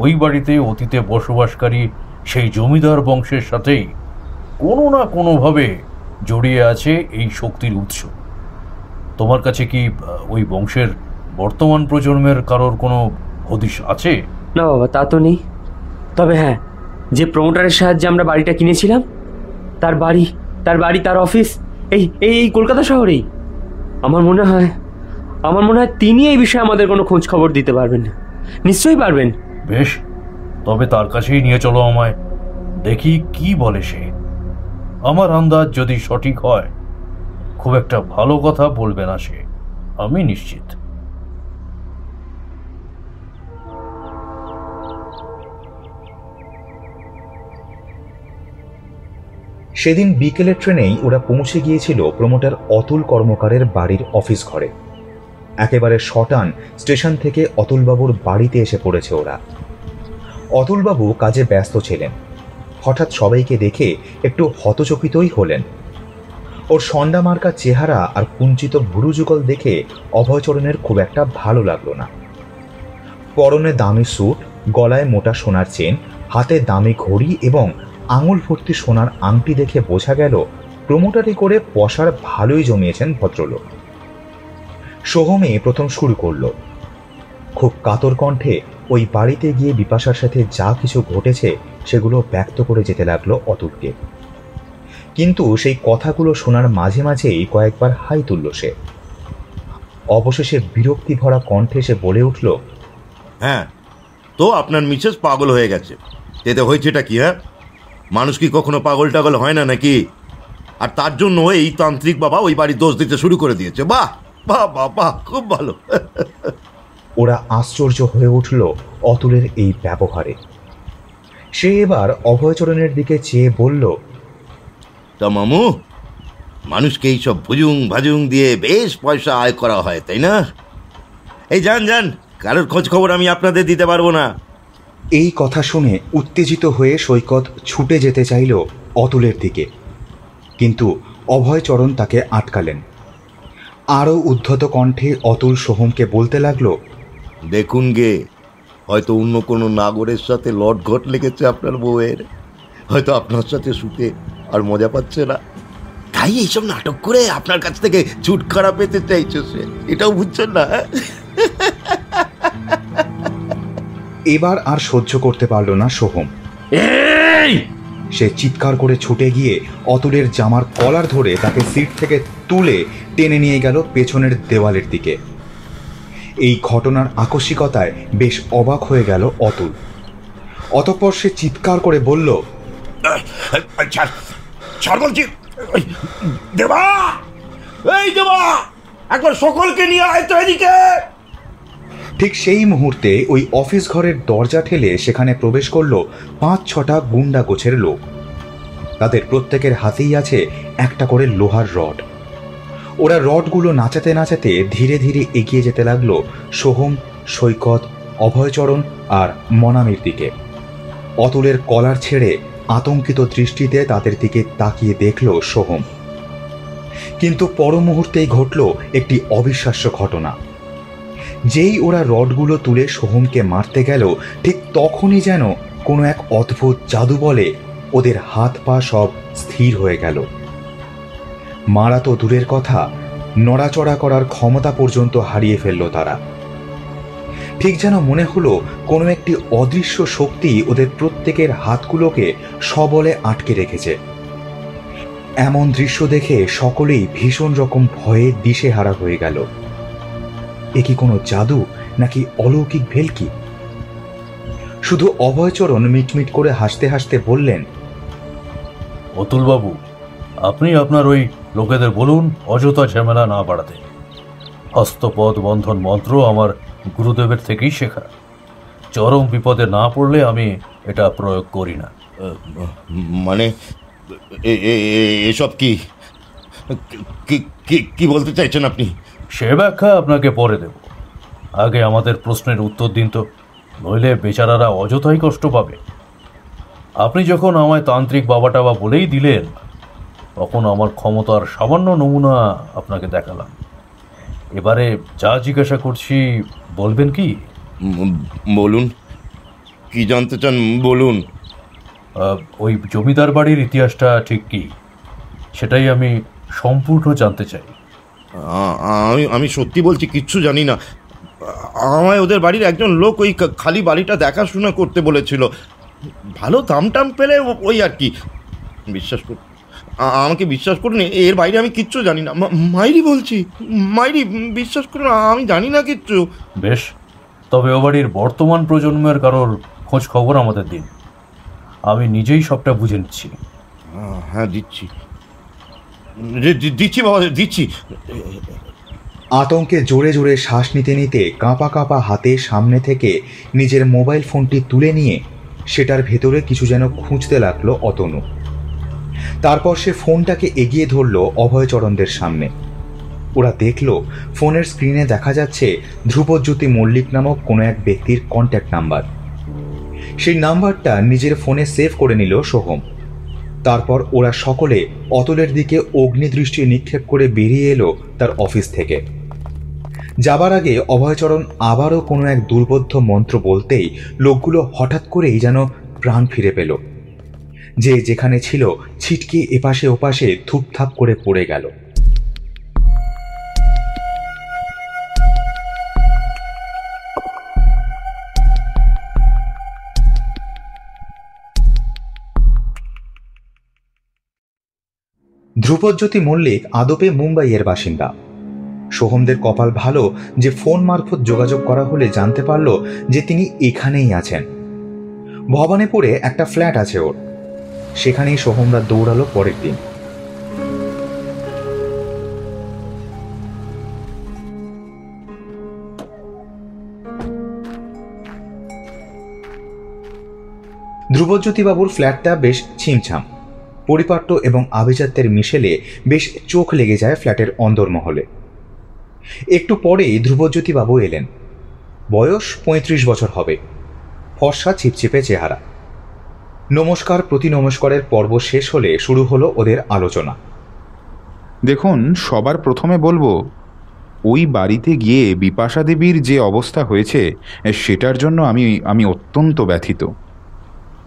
ওই বাড়িতে অতীতে বসবাসকারী সেই জমিদার বংশের সাথেই কোনো না কোনোভাবে জড়িয়ে আছে এই শক্তির উৎস। তোমার কাছে কি ওই বংশের বর্তমান প্রজন্মের কারোর কোনো হদিশ আছে? না বাবা, তা তো নেই। তবে হ্যাঁ, যে প্রমোটারের সাহায্যে আমরা বাড়িটা কিনেছিলাম, তার বাড়ি, তার অফিস এই এই কলকাতা শহরেই। আমার মনে হয় তিনি এই বিষয়ে আমাদের কোনো খোঁজ খবর দিতে পারবেন। নিশ্চয়ই পারবেন। বেশ, তবে তার কাছেই নিয়ে চলো আমায়, দেখি কি বলে সে। আমার আন্দাজ যদি সঠিক হয়, খুব একটা ভালো কথা বলবে না সে, আমি নিশ্চিত। সেদিন বিকেলের ট্রেনেই ওরা পৌঁছে গিয়েছিল প্রমোটার অতুল কর্মকারের বাড়ির অফিস ঘরে। একেবারে শটান স্টেশন থেকে অতুলবাবুর বাড়িতে এসে পড়েছে ওরা। অতুলবাবু কাজে ব্যস্ত ছিলেন। হঠাৎ সবাইকে দেখে একটু হতচকিতই হলেন। ওর সন্ডা মার্কা চেহারা আর কুঞ্চিত ভুরুযুগল দেখে অভয়চরণের খুব একটা ভালো লাগলো না। পরনে দামি স্যুট, গলায় মোটা সোনার চেন, হাতে দামি ঘড়ি এবং আঙুল ভর্তি সোনার আংটি দেখে বোঝা গেল প্রমোটারি করে পসার ভালোই জমিয়েছেন ভদ্রলোক। সোহমে প্রথম শুরু করল। খুব কাতর কণ্ঠে ওই বাড়িতে গিয়ে বিপাশার সাথে যা কিছু ঘটেছে সেগুলো ব্যক্ত করে যেতে লাগলো অতুলকে। কিন্তু সেই কথাগুলো শোনার মাঝে মাঝেই কয়েকবার হাই তুলল সে। অবশেষে বিরক্তি ভরা কণ্ঠে সে বলে উঠল, হ্যাঁ, তো আপনার মিসেস পাগল হয়ে গেছে। এতে হয়েছেটা কি? হ্যাঁ, মানুষ কি কখনো পাগল টাগল হয় না নাকি? আর তার জন্য এই তান্ত্রিক বাবা ওই বাড়ির দোষ দিতে শুরু করে দিয়েছে। বাহ বাহ বাহ বাহ, খুব ভালো। ওরা আশ্চর্য হয়ে উঠল অতুলের এই ব্যবহারে। সে এবার অভয়চরণের দিকে চেয়ে বলল, তা মামু, মানুষকে এইসব ভুজুং ভাজুং দিয়ে বেশ পয়সা আয় করা হয়, তাই না? এই যান যান, কারোর খোঁজ খবর আমি আপনাদের দিতে পারবো না। এই কথা শুনে উত্তেজিত হয়ে সৈকত ছুটে যেতে চাইল অতুলের দিকে, কিন্তু অভয়চরণ তাকে আটকালেন। আরও উদ্ধত কণ্ঠে অতুল সোহমকে বলতে লাগলো, দেখুন গে, হয়তো অন্য কোনো নাগরের সাথে লটঘট লেগেছে আপনার বউয়ের, হয়তো আপনার সাথে শুতে আর মজা পাচ্ছে না, তাই এইসব নাটক করে আপনার কাছ থেকে ছুটকারা পেতে চাইছে সে, এটাও বুঝছেন না? এবার আর সহ্য করতে পারল না সোহম। সে চিৎকার করে ছুটে গিয়ে অতুলের জামার কলার ধরে তাকে সিট থেকে তুলে টেনে নিয়ে গেল পেছনের দেওয়ালের দিকে। এই ঘটনার আকস্মিকতায় বেশ অবাক হয়ে গেল অতুল। অতঃপর সে চিৎকার করে বলল, দেবা, এই দেবা, একবার সকলকে নিয়ে আয় তো এদিকে। ঠিক সেই মুহূর্তে ওই অফিস ঘরের দরজা ঠেলে সেখানে প্রবেশ করল 5-6টা গুন্ডা গোছের লোক। তাদের প্রত্যেকের হাতেই আছে একটা করে লোহার রড। ওরা রডগুলো নাচাতে নাচাতে ধীরে ধীরে এগিয়ে যেতে লাগলো সোহম, সৈকত, অভয়চরণ আর মনামির দিকে। অতুলের কলার ছেড়ে আতঙ্কিত দৃষ্টিতে তাদের দিকে তাকিয়ে দেখল সোহম। কিন্তু পর মুহূর্তেই ঘটল একটি অবিশ্বাস্য ঘটনা। যেই ওরা রডগুলো তুলে সোহমকে মারতে গেল, ঠিক তখনই যেন কোনো এক অদ্ভুত জাদু বলে ওদের হাত পা সব স্থির হয়ে গেল। মারা তো দূরের কথা, নড়াচড়া করার ক্ষমতা পর্যন্ত হারিয়ে ফেলল তারা। ঠিক যেন মনে হলো কোনো একটি অদৃশ্য শক্তি ওদের প্রত্যেকের হাতগুলোকে সবলে আটকে রেখেছে। এমন দৃশ্য দেখে সকলেই ভীষণ রকম ভয়ে দিশেহারা হয়ে গেল। এ কি কোনো জাদু নাকি অলৌকিক ভেলকি? শুধু অভয়চরণ মিটমিট করে হাসতে হাসতে বললেন, অতুলবাবু, আপনি আপনার ওই লোকেদের বলুন অযথা ঝামেলা না বাড়াতে। হস্তপদ বন্ধন মন্ত্র আমার গুরুদেবের থেকেই শেখা। চরম বিপদে না পড়লে আমি এটা প্রয়োগ করি না। মানে এসব কি কি বলতে চাইছেন আপনি? সে ব্যাখ্যা আপনাকে পরে দেব, আগে আমাদের প্রশ্নের উত্তর দিন তো, নইলে বেচারারা অযথাই কষ্ট পাবে। আপনি যখন আমায় তান্ত্রিক বাবাটা বলেই দিলেন, তখন আমার ক্ষমতার সামান্য নমুনা আপনাকে দেখালাম। এবারে যা জিজ্ঞাসা করছি বলবেন কি? বলুন, কি জানতে চান বলুন। ওই জমিদার বাড়ির ইতিহাসটা ঠিক কি, সেটাই আমি সম্পূর্ণ জানতে চাই। আমি সত্যি বলছি, কিচ্ছু জানি না। আমায় ওদের বাড়ির একজন লোক ওই খালি বাড়িটা দেখাশোনা করতে বলেছিল, ভালো দাম টাম পেলে ওই আর কি। বিশ্বাস করুন, আমাকে বিশ্বাস করুন, এর বাইরে আমি কিচ্ছু জানি না। মাইরি বলছি, মাইরি, বিশ্বাস করুন, আমি জানি না কিচ্ছু। বেশ, তবে ও বাড়ির বর্তমান প্রজন্মের কারোর খোঁজ খবর আমাদের দিন, আমি নিজেই সবটা বুঝে নিচ্ছি। হ্যাঁ, দিচ্ছি বাবা, দিচ্ছি। আতঙ্কে জোরে জোরে শ্বাস নিতে নিতে কাঁপা কাঁপা হাতে সামনে থেকে নিজের মোবাইল ফোনটি তুলে নিয়ে সেটার ভেতরে কিছু যেন খুঁজতে লাগলো অতনু। তারপর সে ফোনটাকে এগিয়ে ধরল অভয়চরণদের সামনে। ওরা দেখল ফোনের স্ক্রিনে দেখা যাচ্ছে ধ্রুবজ্যোতি মল্লিক নামক কোনো এক ব্যক্তির কন্ট্যাক্ট নাম্বার। সেই নাম্বারটা নিজের ফোনে সেভ করে নিল সোহম। তারপর ওরা সকলে অতুলের দিকে অগ্নিদৃষ্টি নিক্ষেপ করে বেরিয়ে এলো তার অফিস থেকে। যাবার আগে অভয়চরণ আবারও কোনো এক দুর্বোধ্য মন্ত্র বলতেই লোকগুলো হঠাৎ করেই যেন প্রাণ ফিরে পেল। যে যেখানে ছিল ছিটকে এপাশে ওপাশে ধূপধাপ করে পড়ে গেল। ধ্রুবজ্যোতি মল্লিক আদপে মুম্বাইয়ের বাসিন্দা। সোহমদের কপাল ভালো যে ফোন মারফত যোগাযোগ করা হলে জানতে পারল যে তিনি এখানেই আছেন। ভবানীপুরে একটা ফ্ল্যাট আছে ওর, সেখানেই সোহমরা দৌড়ালো পরের দিন। ধ্রুবজ্যোতিবাবুর ফ্ল্যাটটা বেশ ছিমছাম, পরিপাট্য এবং আভিজাত্যের মিশেলে বেশ চোখ লেগে যায় ফ্ল্যাটের অন্দরমহলে। একটু পরেই ধ্রুবজ্যোতিবাবু এলেন। বয়স 35 বছর হবে। ফর্সা ছিপছিপে চেহারা। নমস্কার প্রতি নমস্কারের পর্ব শেষ হলে শুরু হলো ওদের আলোচনা। দেখুন, সবার প্রথমে বলবো, ওই বাড়িতে গিয়ে বিপাশা দেবীর যে অবস্থা হয়েছে সেটার জন্য আমি অত্যন্ত ব্যথিত।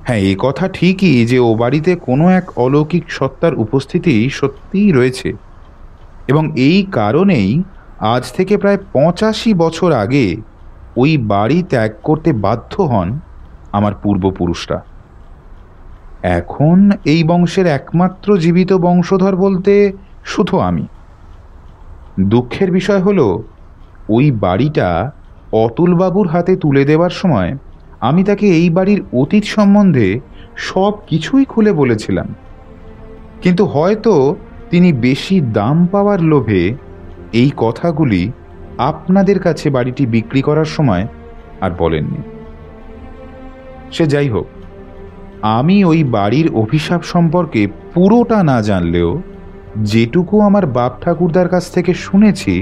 হ্যাঁ, এই কথা ঠিকই যে ও বাড়িতে কোনো এক অলৌকিক সত্তার উপস্থিতি সত্যিই রয়েছে, এবং এই কারণেই আজ থেকে প্রায় 85 বছর আগে ওই বাড়ি ত্যাগ করতে বাধ্য হন আমার পূর্বপুরুষরা। এখন এই বংশের একমাত্র জীবিত বংশধর বলতে শুধু আমি। দুঃখের বিষয় হলো, ওই বাড়িটা অতুলবাবুর হাতে তুলে দেওয়ার সময় আমি তাকে এই বাড়ির অতীত সম্বন্ধে সব কিছুই খুলে বলেছিলাম, কিন্তু হয়তো তিনি বেশি দাম পাওয়ার লোভে এই কথাগুলি আপনাদের কাছে বাড়িটি বিক্রি করার সময় আর বলেননি। সে যাই হোক, আমি ওই বাড়ির অভিশাপ সম্পর্কে পুরোটা না জানলেও যেটুকু আমার বাপ ঠাকুরদার কাছ থেকে শুনেছি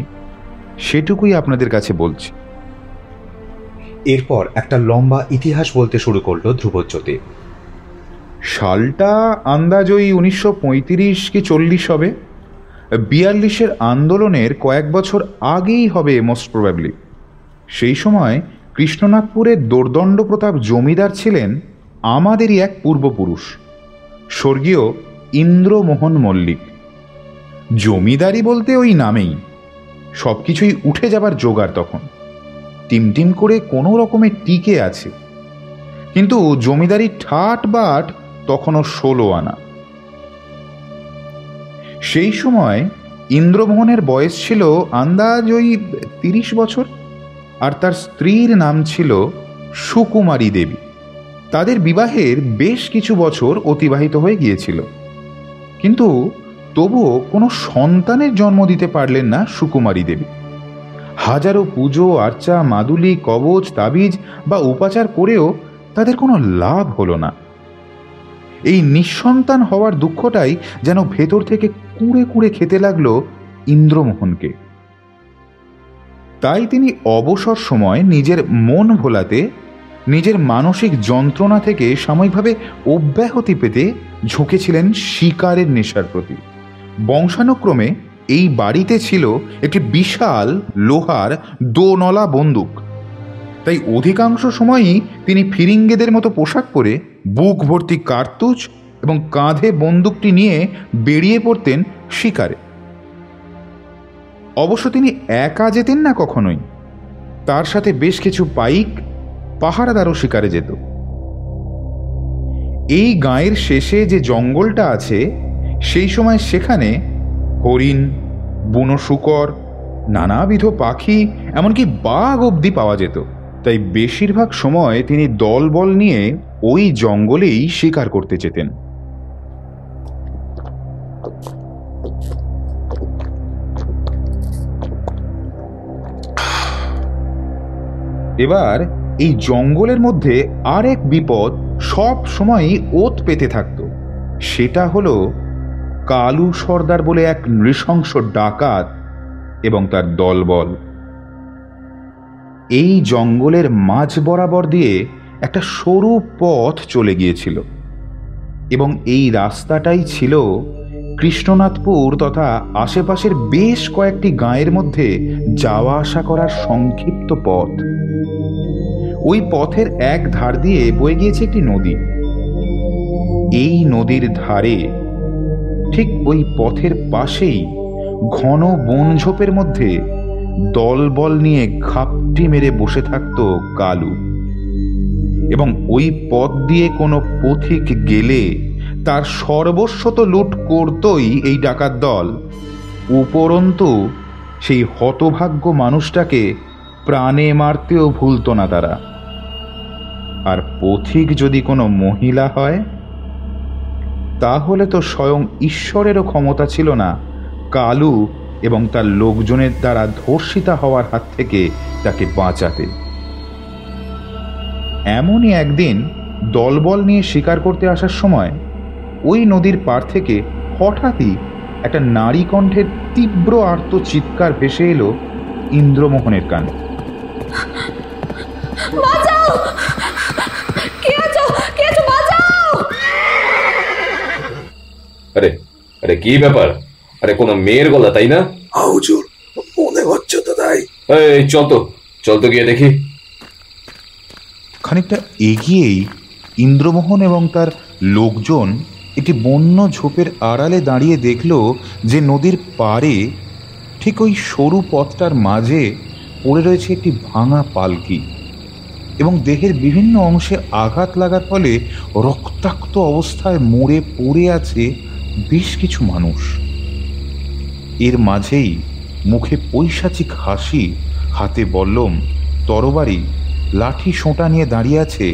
সেটুকুই আপনাদের কাছে বলছি। এরপর একটা লম্বা ইতিহাস বলতে শুরু করলো ধ্রুবজ্যোতি। সালটা আন্দাজ ওই 1935 কি 40 হবে। 42-এর আন্দোলনের কয়েক বছর আগেই হবে মোস্ট প্রবাবলি। সেই সময় কৃষ্ণনাথপুরের দোর্দণ্ড প্রতাপ জমিদার ছিলেন আমাদেরই এক পূর্বপুরুষ, স্বর্গীয় ইন্দ্রমোহন মল্লিক। জমিদারি বলতে ওই নামেই, সব কিছুই উঠে যাবার জোগাড় তখন, টিমটিম করে কোনো রকমে টিকে আছে। কিন্তু জমিদারি ঠাট বাট তখনও 16 আনা। সেই সময় ইন্দ্রমোহনের বয়স ছিল আন্দাজ ওই 30 বছর, আর তার স্ত্রীর নাম ছিল সুকুমারী দেবী। তাদের বিবাহের বেশ কিছু বছর অতিবাহিত হয়ে গিয়েছিল, কিন্তু তবুও কোনো সন্তানের জন্ম দিতে পারলেন না সুকুমারী দেবী। হাজারো পুজো আর্চা, মাদুলি, কবচ, তাবিজ বা উপাচার করেও তাদের কোনো লাভ হলো না। এই নিঃসন্তান হওয়ার দুঃখটাই যেন ভেতর থেকে কুঁড়ে কুঁড়ে খেতে লাগলো ইন্দ্রমোহনকে। তাই তিনি অবসর সময় নিজের মন ভোলাতে, নিজের মানসিক যন্ত্রণা থেকে সাময়িকভাবে অব্যাহতি পেতে ঝুঁকেছিলেন শিকারের নেশার প্রতি। বংশানুক্রমে এই বাড়িতে ছিল একটি বিশাল লোহার দোনলা বন্দুক, তাই অধিকাংশ সময়ই তিনি ফিরিঙ্গেদের মতো পোশাক পরে বুক ভর্তি কার্তুজ এবং কাঁধে বন্দুকটি নিয়ে বেরিয়ে পড়তেন শিকারে। অবশ্য তিনি একা যেতেন না কখনোই, তার সাথে বেশ কিছু পাইক পাহারাদারও শিকারে যেত। এই গাঁয়ের শেষে যে জঙ্গলটা আছে, সেই সময় সেখানে হরিণ, বুনো শূকর, নানাবিধ পাখি, এমনকি বাঘ অবধি পাওয়া যেত। তাই বেশিরভাগ সময় তিনি দলবল নিয়ে ওই জঙ্গলেই শিকার করতে যেতেন। এবার এই জঙ্গলের মধ্যে আরেক বিপদ সব সময়ই ওত পেতে থাকত। সেটা হলো কালু সর্দার বলে এক নৃশংস ডাকাত এবং তার দলবল। এই জঙ্গলের মাঝ বরাবর দিয়ে একটা সরু পথ চলে গিয়েছিল, এবং এই রাস্তাটাই ছিল কৃষ্ণনাথপুর তথা আশেপাশের বেশ কয়েকটি গাঁয়ের মধ্যে যাওয়া আসা করার সংক্ষিপ্ত পথ। ওই পথের এক ধার দিয়ে বয়ে গিয়েছে একটি নদী। এই নদীর ধারে, ঠিক ওই পথের পাশেই ঘন বনঝোপের মধ্যে দলবল নিয়ে ঘাপটি মেরে বসে থাকত কালু, এবং ওই পথ দিয়ে কোনো পথিক গেলে তার সর্বস্ব তো লুট করতই এই ডাকাত দল, উপরন্তু সেই হতভাগ্য মানুষটাকে প্রাণে মারতেও ভুলত না তারা। আর পথিক যদি কোনো মহিলা হয়, তাহলে তো স্বয়ং ঈশ্বরেরও ক্ষমতা ছিল না কালু এবং তার লোকজনের দ্বারা ধর্ষিতা হওয়ার হাত থেকে তাকে বাঁচাতে। এমনই একদিন দলবল নিয়ে শিকার করতে আসার সময় ওই নদীর পাড় থেকে হঠাৎই একটা নারী কণ্ঠের তীব্র আর্ত চিৎকার ভেসে এলো ইন্দ্রমোহনের কানে। বাঁচাও, আরে আরে কি ব্যাপার? আরে কোনো মেয়ের গলা, তাই না? হুজুর, মনে হচ্ছে তো তাই। এই চল তো গিয়ে দেখি। খানিকটা এগিয়েই ইন্দ্রমোহন এবং তার লোকজন একটি বন্য ঝোপের আড়ালে দাঁড়িয়ে দেখল যে নদীর পাড়ে ঠিক ওই সরু পথটার মাঝে পড়ে রয়েছে একটি ভাঙা পালকি এবং দেহের বিভিন্ন অংশে আঘাত লাগার ফলে রক্তাক্ত অবস্থায় মরে পড়ে আছে বেশ কিছু মানুষ। এর মাঝেই মুখে পৈশাচিক হাসি, হাতে বল্লম, তরবারি, লাঠি সোঁটা নিয়ে দাঁড়িয়ে আছে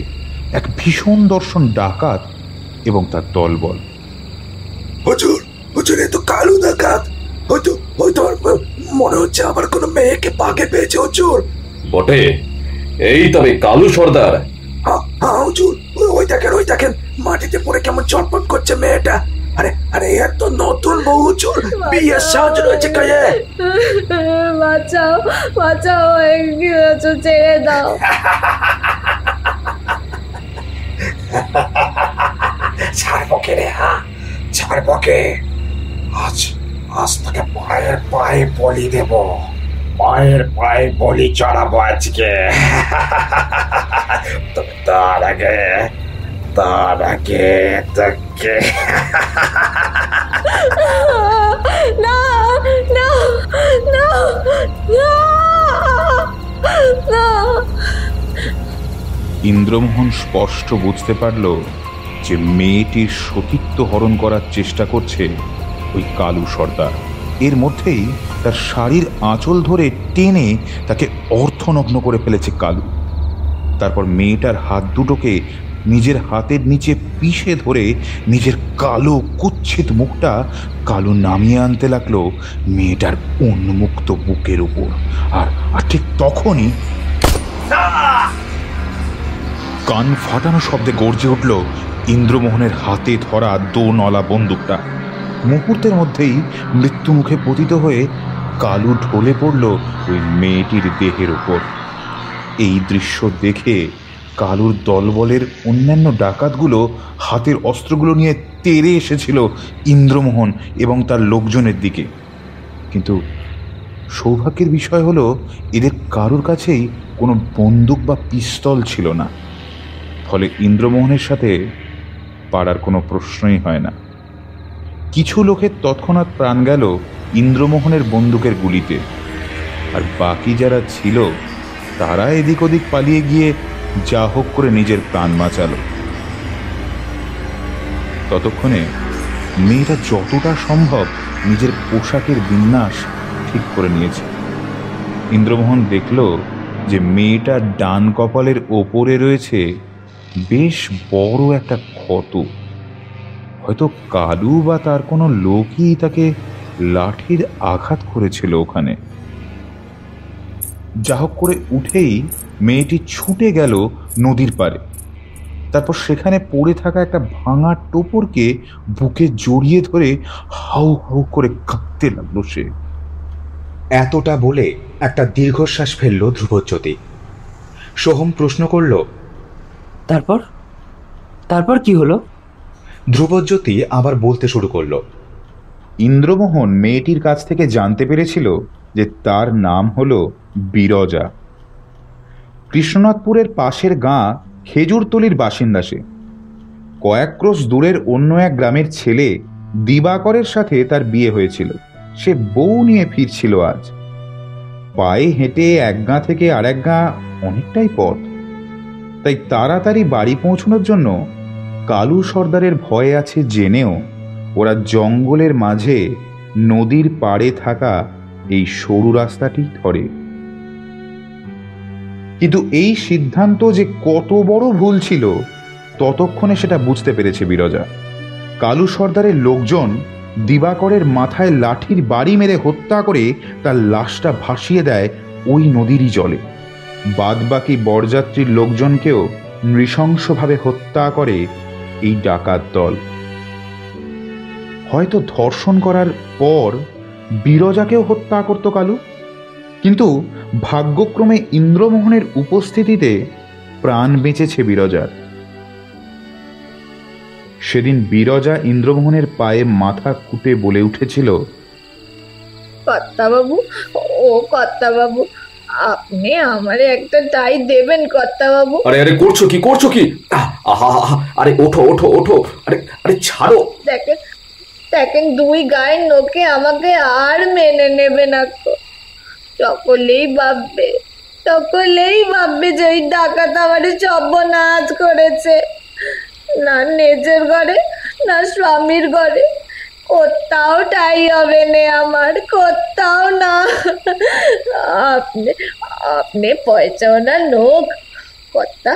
এক ভীষণ দর্শন ডাকাত এবং তার দলবল। হুজুর, এ তো কালু ডাকাত। হয়তো মনে হচ্ছে আবার কোনো মেয়েকে পাকে পেয়েছে হুজুর। বটে, এই তবে কালু সর্দার। হ্যাঁ হুজুর, ওই দেখেন মাটিতে পড়ে কেমন চটপট করছে মেয়েটা। আরে এর তো নতুন বউ হুজুর, বিয়ের সাজ রয়েছে গায়ে। বাঁচাও, ছেড়ে দাও। ছাড়বো কে? আজ তোকে পায়ে বলি দেব, পায়ে বলি চড়াবো আজকে। তার আগে তোকে না। ইন্দ্রমোহন স্পষ্ট বুঝতে পারল যে মেয়েটির সতীত্ব হরণ করার চেষ্টা করছে ওই কালু সর্দার। এর মধ্যেই তার শাড়ির আঁচল ধরে টেনে তাকে অর্ধনগ্ন করে ফেলেছে কালু। তারপর মেয়েটার হাত দুটোকে নিজের হাতের নিচে পিষে ধরে নিজের কালো কুৎসিত মুখটা কালু নামিয়ে আনতে লাগলো মেয়েটার উন্মুক্ত বুকের উপর। আর ঠিক তখনই কান ফাটানো শব্দে গর্জে উঠল ইন্দ্রমোহনের হাতে ধরা দোনলা বন্দুকটা। মুহূর্তের মধ্যেই মৃত্যু মুখে পতিত হয়ে কালু ঢলে পড়ল ওই মেয়েটির দেহের উপর। এই দৃশ্য দেখে কালুর দলবলের অন্যান্য ডাকাতগুলো হাতের অস্ত্রগুলো নিয়ে তেড়ে এসেছিল ইন্দ্রমোহন এবং তার লোকজনের দিকে। কিন্তু সৌভাগ্যের বিষয় হলো এদের কারোর কাছেই কোনো বন্দুক বা পিস্তল ছিল না। ফলে ইন্দ্রমোহনের সাথে পাড়ার কোনো প্রশ্নই হয় না। কিছু লোকের তৎক্ষণাৎ প্রাণ গেল ইন্দ্রমোহনের বন্দুকের গুলিতে, আর বাকি যারা ছিল তারা এদিক ওদিক পালিয়ে গিয়ে যা হোক করে নিজের প্রাণ বাঁচালো। ততক্ষণে মেয়েটা যতটা সম্ভব নিজের পোশাকের বিন্যাস ঠিক করে নিয়েছে। ইন্দ্রমোহন দেখল যে মেয়েটার ডান কপালের ওপরে রয়েছে বেশ বড় একটা ক্ষত। হয়তো কালু বা তার কোনো লোকই তাকে লাঠির আঘাত করেছিল ওখানে। যা হোক করে উঠেই মেয়েটি ছুটে গেল নদীর পাড়ে। তারপর সেখানে পড়ে থাকা একটা ভাঙা টোপরকে বুকে জড়িয়ে ধরে হাউ হাউ করে কাঁদতে লাগলো সে। এতটা বলে একটা দীর্ঘশ্বাস ফেলল ধ্রুবজ্যোতি। সোহম প্রশ্ন করল, তারপর কি হলো? ধ্রুবজ্যোতি আবার বলতে শুরু করলো, ইন্দ্রমোহন মেয়েটির কাছ থেকে জানতে পেরেছিল যে তার নাম হলো বিরজা। কৃষ্ণনাথপুরের পাশের গাঁ খেজুরতলির বাসিন্দা সে। কয়েক ক্রোশ দূরের অন্য এক গ্রামের ছেলে দিবাকরের সাথে তার বিয়ে হয়েছিল। সে বউ নিয়ে ফিরছিল আজ। পায়ে হেঁটে এক গাঁ থেকে আরেক গাঁ অনেকটাই পথ। তাই তাড়াতাড়ি বাড়ি পৌঁছানোর জন্য কালু সর্দারের ভয় আছে জেনেও ওরা জঙ্গলের মাঝে নদীর পাড়ে থাকা এই সরু রাস্তাটি ধরে। কিন্তু এই সিদ্ধান্ত যে কত বড় ভুল ছিল ততক্ষণে সেটা বুঝতে পেরেছে বিরজা। কালু সর্দারের লোকজন দিবাকরের মাথায় লাঠির বাড়ি মেরে হত্যা করে তার লাশটা ভাসিয়ে দেয় ওই নদীরই জলে। বাদবাকি বরযাত্রীর লোকজনকেও নৃশংসভাবে হত্যা করে এই ডাকাত দল। হয়তো ধর্ষণ করার পর বিরজাকেও হত্যা করত কালু, কিন্তু ভাগ্যক্রমে ইন্দ্রমোহনের উপস্থিতিতে প্রাণ বেঁচেছে বিরজার। সেদিন বিরজা ইন্দ্রমোহনের পায়ে মাথা কুটে বলে উঠেছিল, কর্তাবাবু, ও কর্তাবাবু, আপনি আমারে একটা ডাই দেবেন কর্তাবাবু। আরে আরে করছো কি, করছো কি? আহা, আরে ওঠো ওঠো ওঠো, আরে আরে ছাড়ো। দেখেন দেখেন, দুই গায়ের লোকে আমাকে আর মেনে নেবে না। সকলেই ভাববে যে ওই ডাকাত আমারে সর্বনাশ করেছে। না নিজের ঘরে না স্বামীর ঘরে কোথাও ঠাই হবে না আমার, কোথাও না। আপনি পয়সাও না লোক কর্তা,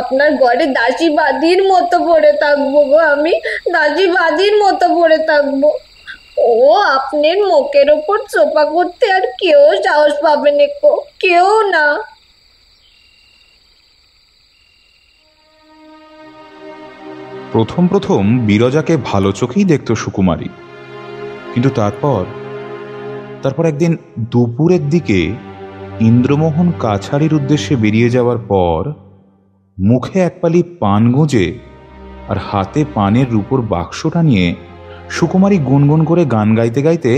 আপনার ঘরে দাসী বাদির মতো পড়ে থাকবো গো, আমি দাসী বাদির মতো পড়ে থাকবো। ও আপনার মুখের ওপর চোপা করতে আর কেউ সাহস পাবে না, কেউ না। প্রথম প্রথম বিরজাকে ভালো চোখেই দেখত সুকুমারী, কিন্তু তারপর একদিন দুপুরের দিকে ইন্দ্রমোহন কাছারির উদ্দেশ্যে বেরিয়ে যাওয়ার পর মুখে এক পালি পান গুঁজে আর হাতে পানের রূপোর বাক্সটা নিয়ে সুকুমারী গুনগুন করে গান গাইতে গাইতে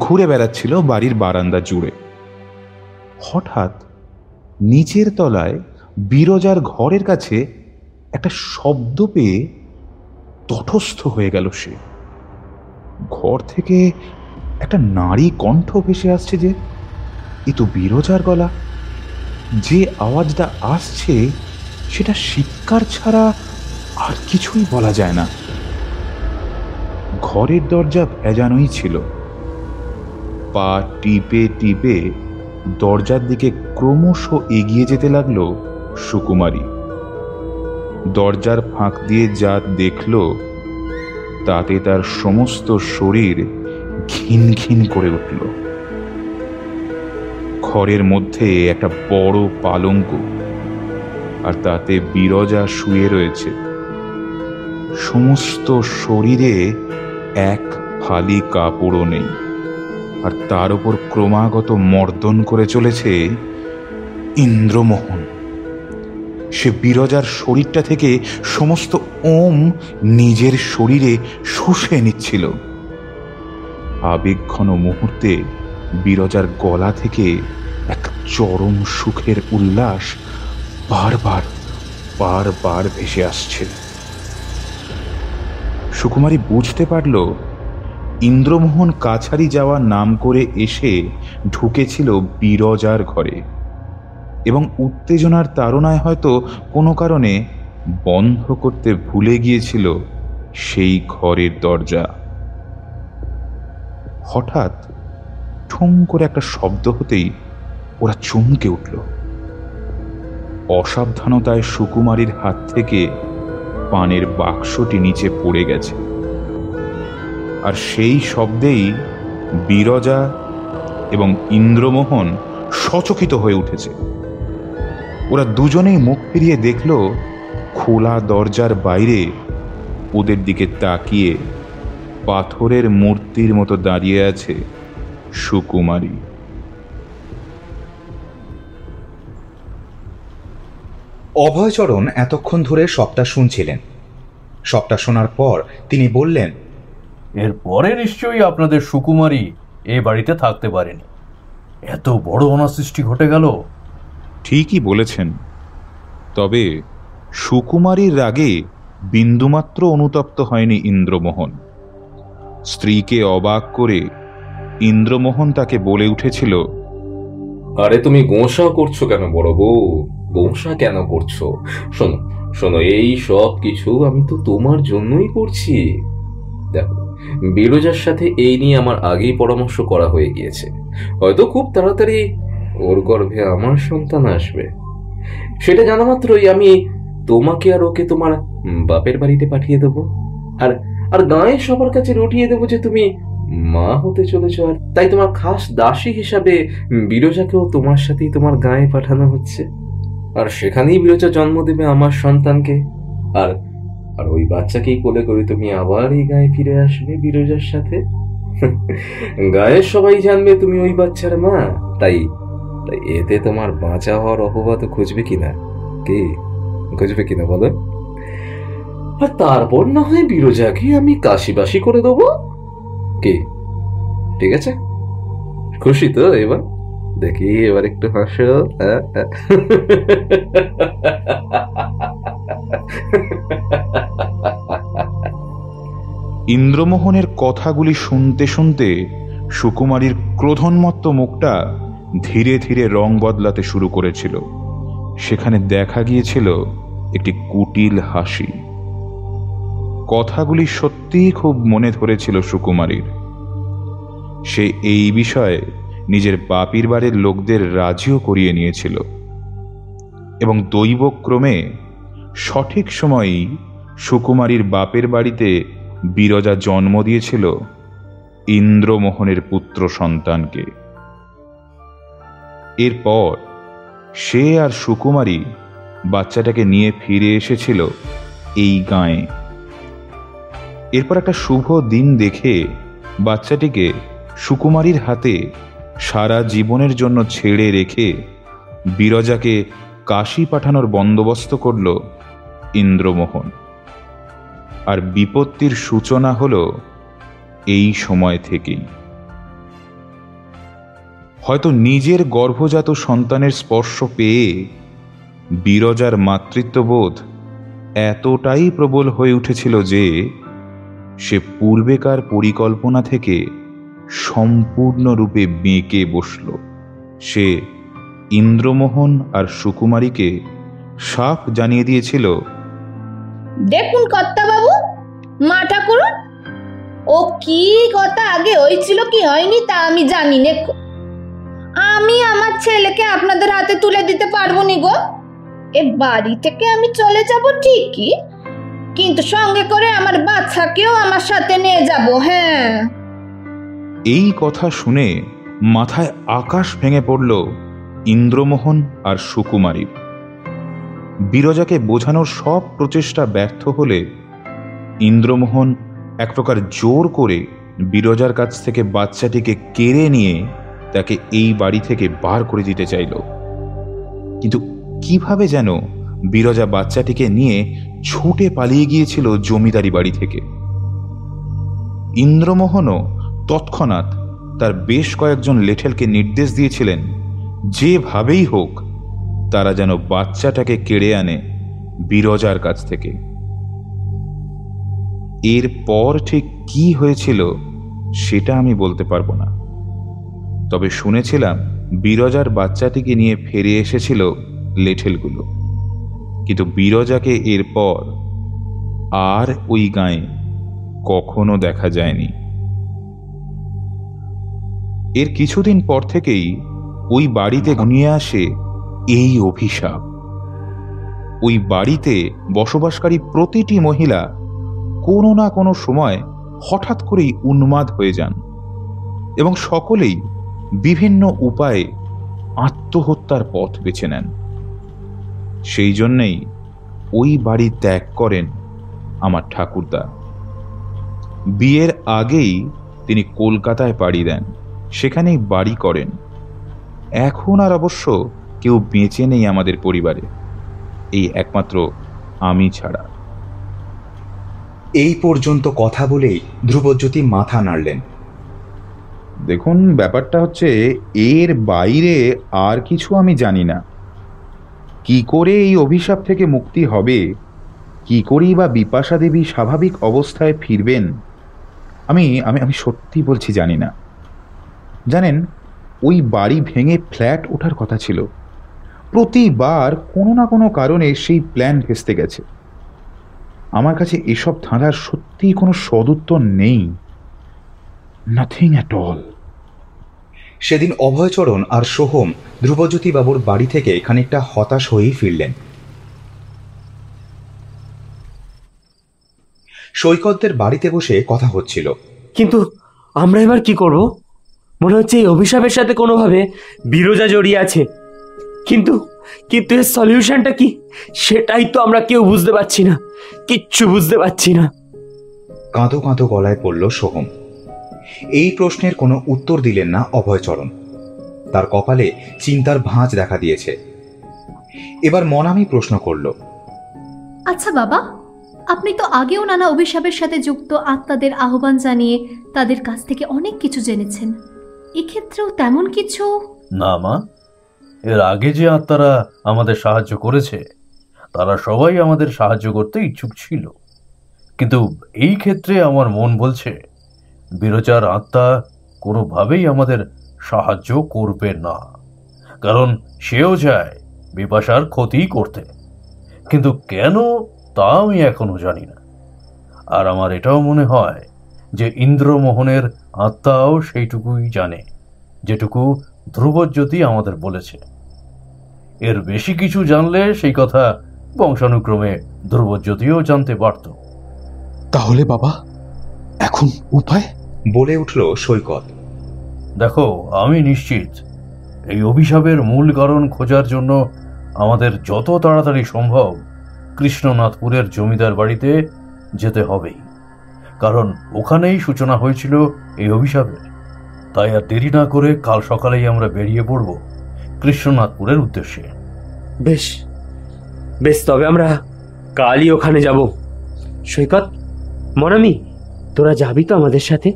ঘুরে বেড়াচ্ছিল বাড়ির বারান্দা জুড়ে। হঠাৎ নিচের তলায় বিরজার ঘরের কাছে একটা শব্দ পেয়ে তটস্থ হয়ে গেল সে। ঘর থেকে একটা নারী কণ্ঠ ভেসে আসছে, যে এ তো বিরজার গলা। যে আওয়াজটা আসছে সেটা চিৎকার ছাড়া আর কিছুই বলা যায় না। ঘরের দরজা ভেজানোই ছিল। পা টিপে টিপে দরজার দিকে ক্রমশ এগিয়ে যেতে লাগলো সুকুমারী। দরজার ফাঁক দিয়ে যা দেখল তাতে তার সমস্ত শরীর ঘিন ঘিন করে উঠল। ঘরের মধ্যে একটা বড় পালঙ্ক, আর তাতে বিরজা শুয়ে রয়েছে। সমস্ত শরীরে এক ফালি কাপড়ও নেই, আর তার উপর ক্রমাগত মর্দন করে চলেছে ইন্দ্রমোহন। সে বিরজার শরীরটা থেকে সমস্ত ওম নিজের শরীরে শুষে নিচ্ছিল। আবেগঘন মুহূর্তে বিরজার গলা থেকে এক চরম সুখের উল্লাস বারবার ভেসে আসছে। সুকুমারী বুঝতে পারল ইন্দ্রমোহন কাছারি যাওয়ার নাম করে এসে ঢুকেছিল বিরজার ঘরে, এবং উত্তেজনার তাড়নায় হয়তো কোনো কারণে বন্ধ করতে ভুলে গিয়েছিল সেই ঘরের দরজা। হঠাৎ ঠুং করে একটা শব্দ হতেই ওরা চমকে উঠল। অসাবধানতায় সুকুমারীর হাত থেকে পানের বাক্সটি নিচে পড়ে গেছে, আর সেই শব্দেই বিরজা এবং ইন্দ্রমোহন সচকিত হয়ে উঠেছে। ওরা দুজনেই মুখ ফিরিয়ে দেখল খোলা দরজার বাইরে ওদের দিকে তাকিয়ে পাথরের মূর্তির মতো দাঁড়িয়ে আছে সুকুমারী। অভয়চরণ এতক্ষণ ধরে সবটা শুনছিলেন। সবটা শোনার পর তিনি বললেন, এরপরে নিশ্চয়ই আপনাদের সুকুমারী এ বাড়িতে থাকতে পারেনি। এত বড় অনাসৃষ্টি ঘটে গেল। ঠিকই বলেছেন, তবে সুকুমারীর রাগে বিন্দুমাত্র অনুতপ্ত হয়নি ইন্দ্রমোহন। স্ত্রীকে অবাক করে ইন্দ্রমোহন তাকে বলে উঠেছিল, আরে তুমি গোঁসা করছো কেন বড় বউ? গোঁসা কেন করছো? শোনো শোনো, এই সব কিছু আমি তো তোমার জন্যই করছি। দেখো, বিরজার সাথে এই নিয়ে আমার আগেই পরামর্শ করা হয়ে গিয়েছে। হয়তো খুব তাড়াতাড়ি ওর গর্ভে আমার সন্তান আসবে। সেটা জানা মাত্রই আমি তোমাকে আর ওকে তোমার বাপের বাড়িতে পাঠিয়ে দেবো, আর আর গাঁয়ে সবার কাছে রটিয়ে দেবো যে তুমি মা হতে চলেছ। আর তাই তোমার খাস দাসী হিসাবে বিরজাকেও তোমার সাথেই তোমার গাঁয়ে পাঠানো হচ্ছে, আর সেখানেই বিরজা জন্ম দেবে আমার সন্তানকে। আর আর ওই বাচ্চাকেই কোলে করে তুমি আবার এই গায়ে ফিরে আসবে বিরজার সাথে। গায়ের সবাই জানবে তুমি ওই বাচ্চার মা। তাই তাই এতে তোমার বাঁচা হওয়ার অপবাদ খুঁজবে কিনা? কে খুঁজবে কিনা বলো? আর তারপর না হয় বিরজাকে আমি কাশিবাসি করে দেবো। কি ঠিক আছে? খুশি তো এবার? দেখি এবার একটু হাসো। ইন্দ্রমোহনের কথাগুলি শুনতে শুনতে সুকুমারীর ক্রোধোন্মত্ত মুখটা ধীরে ধীরে রং বদলাতে শুরু করেছিল। সেখানে দেখা গিয়েছিল একটি কুটিল হাসি। কথাগুলি সত্যিই খুব মনে ধরেছিল সুকুমারীর। সে এই বিষয়ে নিজের বাপির বাড়ির লোকদের রাজিও করিয়ে নিয়েছিল এবং দৈবক্রমে সঠিক সময়েই সুকুমারীর বাপের বাড়িতে বিরজা জন্ম দিয়েছিল ইন্দ্রমোহনের পুত্র সন্তানকে। এরপর সে আর সুকুমারী বাচ্চাটাকে নিয়ে ফিরে এসেছিল এই গাঁয়ে। এরপর একটা শুভ দিন দেখে বাচ্চাটিকে সুকুমারীর হাতে সারা জীবনের জন্য ছেড়ে রেখে বিরজাকে কাশী পাঠানোর বন্দোবস্ত করল ইন্দ্রমোহন। আর বিপত্তির সূচনা হলো এই সময় থেকেই। হয়তো নিজের গর্ভজাত সন্তানের স্পর্শ পেয়ে বিরজার মাতৃত্ববোধ এতটাই প্রবল হয়ে উঠেছিল যে সে পূর্বেকার পরিকল্পনা থেকে সম্পূর্ণরূপে বেঁকে বসল। সে ইন্দ্রমোহন আর সুকুমারীকে সাফ জানিয়ে দিয়েছিল, দেখুন কর্তাবাবু, মা ঠাকুরুন, ও কি কথা আগে হয়েছিল কি হয়নি তা আমি জানি না। আমি আমার ছেলেকে আপনাদের হাতে তুলে দিতে পারবো নি গো। এ বাড়ি থেকে আমি চলে যাব ঠিকই, কিন্তু সঙ্গে করে আমার বাচ্চাকেও আমার সাথে নিয়ে যাব। হ্যাঁ। এই কথা শুনে মাথায় আকাশ ভেঙে পড়ল ইন্দ্রমোহন আর সুকুমারীর। বিরজাকে বোঝানোর সব প্রচেষ্টা ব্যর্থ হলে ইন্দ্রমোহন এক প্রকার জোর করে বিরজার কাছ থেকে বাচ্চাটিকে কেড়ে নিয়ে তাকে এই বাড়ি থেকে বার করে দিতে চাইল। কিন্তু কিভাবে যেন বিরজা বাচ্চাটিকে নিয়ে ছুটে পালিয়ে গিয়েছিল জমিদারি বাড়ি থেকে। ইন্দ্রমোহনও তৎক্ষণাৎ তার বেশ কয়েকজন লেঠেলকে নির্দেশ দিয়েছিলেন যেভাবেই হোক তারা যেন বাচ্চাটাকে কেড়ে আনে বিরজার কাছ থেকে। এরপর ঠিক কি হয়েছিল সেটা আমি বলতে পারবো না, তবে শুনেছিলাম বিরজার বাচ্চাটিকে নিয়ে ফিরে এসেছিল লেঠেলগুলো। কিন্তু বিরজাকে এরপর আর ওই গাঁয়ে কখনো দেখা যায়নি। এর কিছুদিন পর থেকেই ওই বাড়িতে ঘনিয়ে আসে এই অভিশাপ। ওই বাড়িতে বসবাসকারী প্রতিটি মহিলা কোনো না কোনো সময় হঠাৎ করেই উন্মাদ হয়ে যান এবং সকলেই বিভিন্ন উপায়ে আত্মহত্যার পথ বেছে নেন। সেই জন্যেই ওই বাড়ি ত্যাগ করেন আমার ঠাকুরদা। বিয়ের আগেই তিনি কলকাতায় পাড়ি দেন, সেখানেই বাড়ি করেন। এখন আর অবশ্য কেউ বেঁচে নেই আমাদের পরিবারে, এই একমাত্র আমি ছাড়া। এই পর্যন্ত কথা বলেই ধ্রুবজ্যোতি মাথা নাড়লেন। দেখুন, ব্যাপারটা হচ্ছে এর বাইরে আর কিছু আমি জানি না। কি করে এই অভিশাপ থেকে মুক্তি হবে, কি করেই বা বিপাশা দেবী স্বাভাবিক অবস্থায় ফিরবেন, আমি আমি আমি সত্যি বলছি জানি না। জানেন, ওই বাড়ি ভেঙে ফ্ল্যাট ওঠার কথা ছিল। প্রতিবার কোনো না কোনো কারণে সেই প্ল্যান ভেস্তে গেছে। আমার কাছে এসব ধাঁধার সত্যিই কোনো সদুত্তর নেই। Nothing at all. সেদিন অভয়চরণ আর সোহম ধ্রুবজ্যোতি বাবুর বাড়ি থেকে খানিকটা হতাশ হয়েই ফিরলেন। সৈকতদের বাড়িতে বসে কথা হচ্ছিল। কিন্তু আমরা এবার কি করব? মনে হচ্ছে এই অভিশাপের সাথে কোনোভাবে বিরজা জড়িয়ে আছে, কিন্তু কিন্তু এর সলিউশনটা কি সেটাই তো আমরা কেউ বুঝতে পারছি না, কিচ্ছু বুঝতে পারছি না। কাঁদো কাঁদো গলায় পড়ল সোহম। এই প্রশ্নের কোনো উত্তর দিলেন না অভয়চরণ। তার কপালে চিন্তার ভাঁজ দেখা দিয়েছে। এবার মনামি প্রশ্ন করল, আচ্ছা বাবা, আপনি তো আগেও নানা অভিশাপের সাথে যুক্ত আত্মাদের আহ্বান জানিয়ে তাদের কাছ থেকে অনেক কিছু জেনেছেন, এক্ষেত্রেও তেমন কিছু? না মা, এর আগে যে আত্মারা আমাদের সাহায্য করেছে তারা সবাই আমাদের সাহায্য করতে ইচ্ছুক ছিল, কিন্তু এই ক্ষেত্রে আমার মন বলছে বিরজার আত্মা কোনোভাবেই আমাদের সাহায্য করবে না, কারণ সেও চায় বিপাশার ক্ষতি করতে, কিন্তু কেন তা আমি এখনো জানি না। আর আমার এটাও মনে হয় যে ইন্দ্রমোহনের আত্মাও সেইটুকুই জানে যেটুকু ধ্রুবজ্যোতি আমাদের বলেছে। এর বেশি কিছু জানলে সেই কথা বংশানুক্রমে ধ্রুবজ্যোতিও জানতে পারত। তাহলে বাবা এখন উপায়? বলে উঠল সৈকত। দেখো, আমি নিশ্চিত এই অভিশাপের মূল কারণ খোঁজার জন্য আমাদের যত তাড়াতাড়ি সম্ভব কৃষ্ণনাথপুরের জমিদার বাড়িতে যেতে হবেই, কারণ ওখানেই সূচনা হয়েছিল এই অভিশাপের। তাই আর দেরি না করে কাল সকালেই আমরা বেরিয়ে পড়ব কৃষ্ণনাথপুরের উদ্দেশ্যে। বেশ বেশ, তবে আমরা কালই ওখানে যাব। সৈকত, মনামি, তোরা যাবি তো আমাদের সাথে?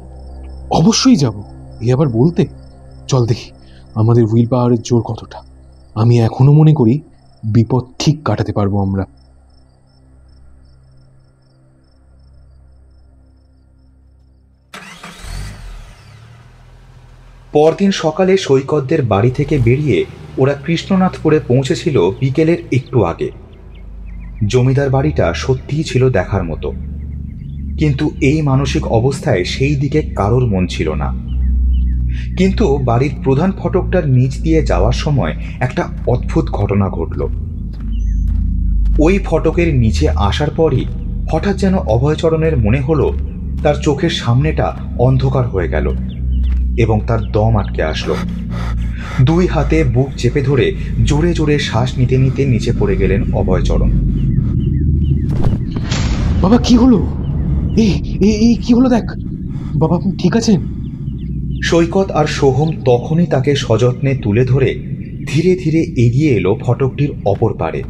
অবশ্যই যাব। এ আবার বলতে, চল দেখি আমাদের হুইল পাওয়ারের জোর কতটা। আমি এখনো মনে করি বিপদ ঠিক কাটাতে পারবো আমরা। পরদিন সকালে সৈকতদের বাড়ি থেকে বেরিয়ে ওরা কৃষ্ণনাথপুরে পৌঁছেছিল বিকেলের একটু আগে। জমিদার বাড়িটা সত্যিই ছিল দেখার মতো, কিন্তু এই মানসিক অবস্থায় সেই দিকে কারোর মন ছিল না। কিন্তু বাড়ির প্রধান ফটকটার নিচ দিয়ে যাওয়ার সময় একটা অদ্ভুত ঘটনা ঘটল। ওই ফটকের নিচে আসার পরই হঠাৎ যেন অভয়চরণের মনে হলো তার চোখের সামনেটা অন্ধকার হয়ে গেল এবং তার দম আটকে আসলো। দুই হাতে বুক চেপে ধরে জোরে জোরে শ্বাস নিতে নিতে নিচে পড়ে গেলেন অভয়চরণ। বাবা কি হলো? এই কি হলো? দেখ বাবা, আপনি ঠিক আছেন? সৈকত আর সোহম তখনই তাকে সযত্নে তুলে ধরে ধীরে ধীরে এগিয়ে এলো ফটকটির অপর পারে,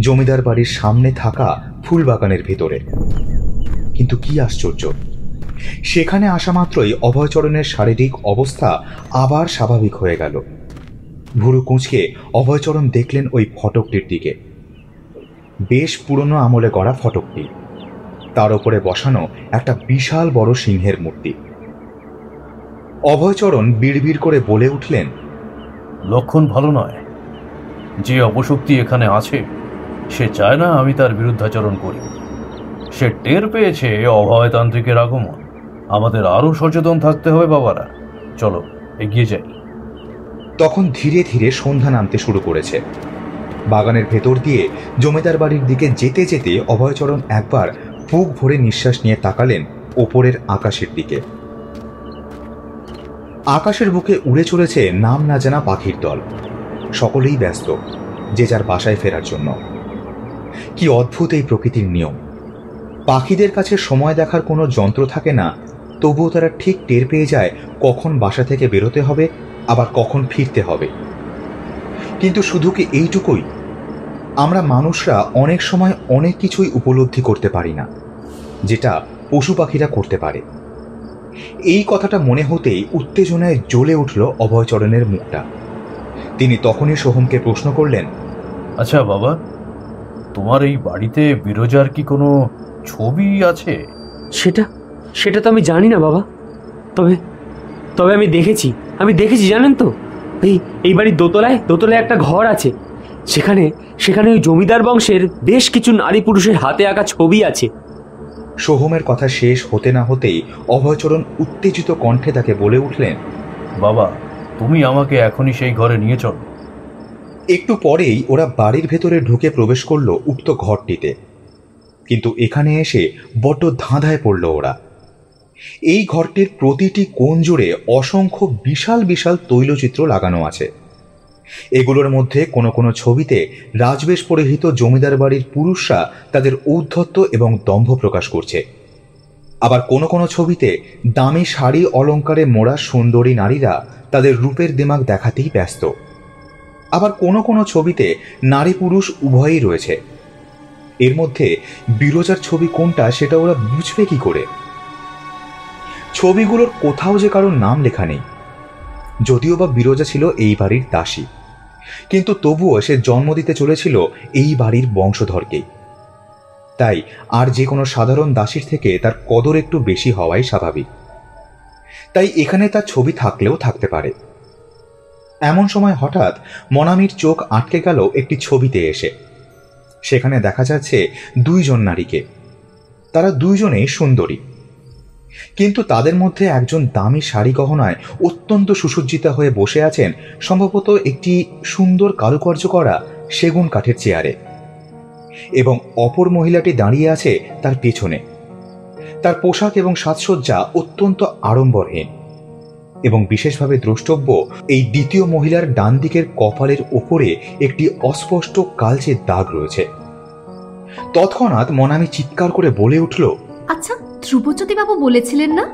জমিদার বাড়ির সামনে থাকা ফুলবাগানের ভেতরে। কিন্তু কি আশ্চর্য, সেখানে আসা মাত্রই অভয়চরণের শারীরিক অবস্থা আবার স্বাভাবিক হয়ে গেল। ভুরু কুঁচকে অভয়চরণ দেখলেন ওই ফটকটির দিকে। বেশ পুরনো আমলে গড়া ফটকটি, তার উপরে বসানো একটা বিশাল বড় সিংহের মূর্তি। অভয়চরণ বিড়বিড় করে বলে উঠলেন, লক্ষণ ভালো নয়। যে অপশক্তি এখানে আছে সে চায় না আমি তার বিরুদ্ধাচরণ করি। সে টের পেয়েছে অভয়তান্ত্রিকের আগমন। আমাদের আরো সচেতন থাকতে হবে বাবারা, চলো এগিয়ে যাই। তখন ধীরে ধীরে সন্ধ্যা নামতে শুরু করেছে। বাগানের ভেতর দিয়ে জমিদার বাড়ির দিকে যেতে যেতে অভয়চরণ একবার বুক ভরে নিঃশ্বাস নিয়ে তাকালেন ওপরের আকাশের দিকে। আকাশের বুকে উড়ে চলেছে নাম না জানা পাখির দল। সকলেই ব্যস্ত যে যার বাসায় ফেরার জন্য। কি অদ্ভুত এই প্রকৃতির নিয়ম! পাখিদের কাছে সময় দেখার কোনো যন্ত্র থাকে না, তবুও তারা ঠিক টের পেয়ে যায় কখন বাসা থেকে বেরোতে হবে, আবার কখন ফিরতে হবে। কিন্তু শুধু কি এইটুকুই? আমরা মানুষরা অনেক সময় অনেক কিছুই উপলব্ধি করতে পারি না, যেটা পশু পাখিরা করতে পারে। এই কথাটা মনে হতেই উত্তেজনায় জ্বলে উঠল অভয়চরণের মুখটা। তিনি তখনই সোহমকে প্রশ্ন করলেন, আচ্ছা বাবা, তোমার এই বাড়িতে বিরজার কি কোনো ছবি আছে? সেটা তো আমি জানি না বাবা, তবে আমি দেখেছি জানেন তো, এই বাড়ির দোতলায় একটা ঘর আছে। সেখানে ওই জমিদার বংশের বেশ কিছু নারী পুরুষের হাতে আঁকা ছবি আছে। সোহমের কথা শেষ হতে না হতেই অভয়চরণ উত্তেজিত কণ্ঠে তাকে বলে উঠলেন, বাবা, তুমি আমাকে এখনই সেই ঘরে নিয়ে চলো। একটু পরেই ওরা বাড়ির ভেতরে ঢুকে প্রবেশ করলো উক্ত ঘরটিতে। কিন্তু এখানে এসে বড্ড ধাঁধায় পড়ল ওরা। এই ঘরটির প্রতিটি কোণ জুড়ে অসংখ্য বিশাল বিশাল তৈলচিত্র লাগানো আছে। এগুলোর মধ্যে কোনো কোনো ছবিতে রাজবেশ পরিহিত জমিদার বাড়ির পুরুষরা তাদের ঔদ্ধত্য এবং দম্ভ প্রকাশ করছে। আবার কোনো কোনো ছবিতে দামি শাড়ি অলঙ্কারে মোড়া সুন্দরী নারীরা তাদের রূপের দিমাগ দেখাতেই ব্যস্ত। আবার কোনো কোনো ছবিতে নারী পুরুষ উভয়ই রয়েছে। এর মধ্যে বিরজার ছবি কোনটা সেটা ওরা বুঝবে কি করে? ছবিগুলোর কোথাও যে কারোর নাম লেখা নেই। যদিও বা বিরজা ছিল এই বাড়ির দাসী, কিন্তু তবুও সে জন্ম দিতে চলেছিল এই বাড়ির বংশধরকেই। তাই আর যে কোনো সাধারণ দাসীর থেকে তার কদর একটু বেশি হওয়াই স্বাভাবিক। তাই এখানে তার ছবি থাকলেও থাকতে পারে। এমন সময় হঠাৎ মনামির চোখ আটকে গেল একটি ছবিতে এসে। সেখানে দেখা যাচ্ছে দুইজন নারীকে। তারা দুইজনেই সুন্দরী, কিন্তু তাদের মধ্যে একজন দামি শাড়ি গহনায় অত্যন্ত সুসজ্জিতা হয়ে বসে আছেন, সম্ভবত একটি সুন্দর কারুকার্য করা সেগুন কাঠের চেয়ারে, এবং অপর মহিলাটি দাঁড়িয়ে আছে তার পেছনে। তার পোশাক এবং সাজসজ্জা অত্যন্ত আড়ম্বরহীন, এবং বিশেষভাবে দ্রষ্টব্য এই দ্বিতীয় মহিলার ডান দিকের কপালের ওপরে একটি অস্পষ্ট কালচে দাগ রয়েছে। তৎক্ষণাৎ মনামি চিৎকার করে বলে উঠল, আচ্ছা, ধ্রুবজ্যোতি বাবু বলেছিলেন না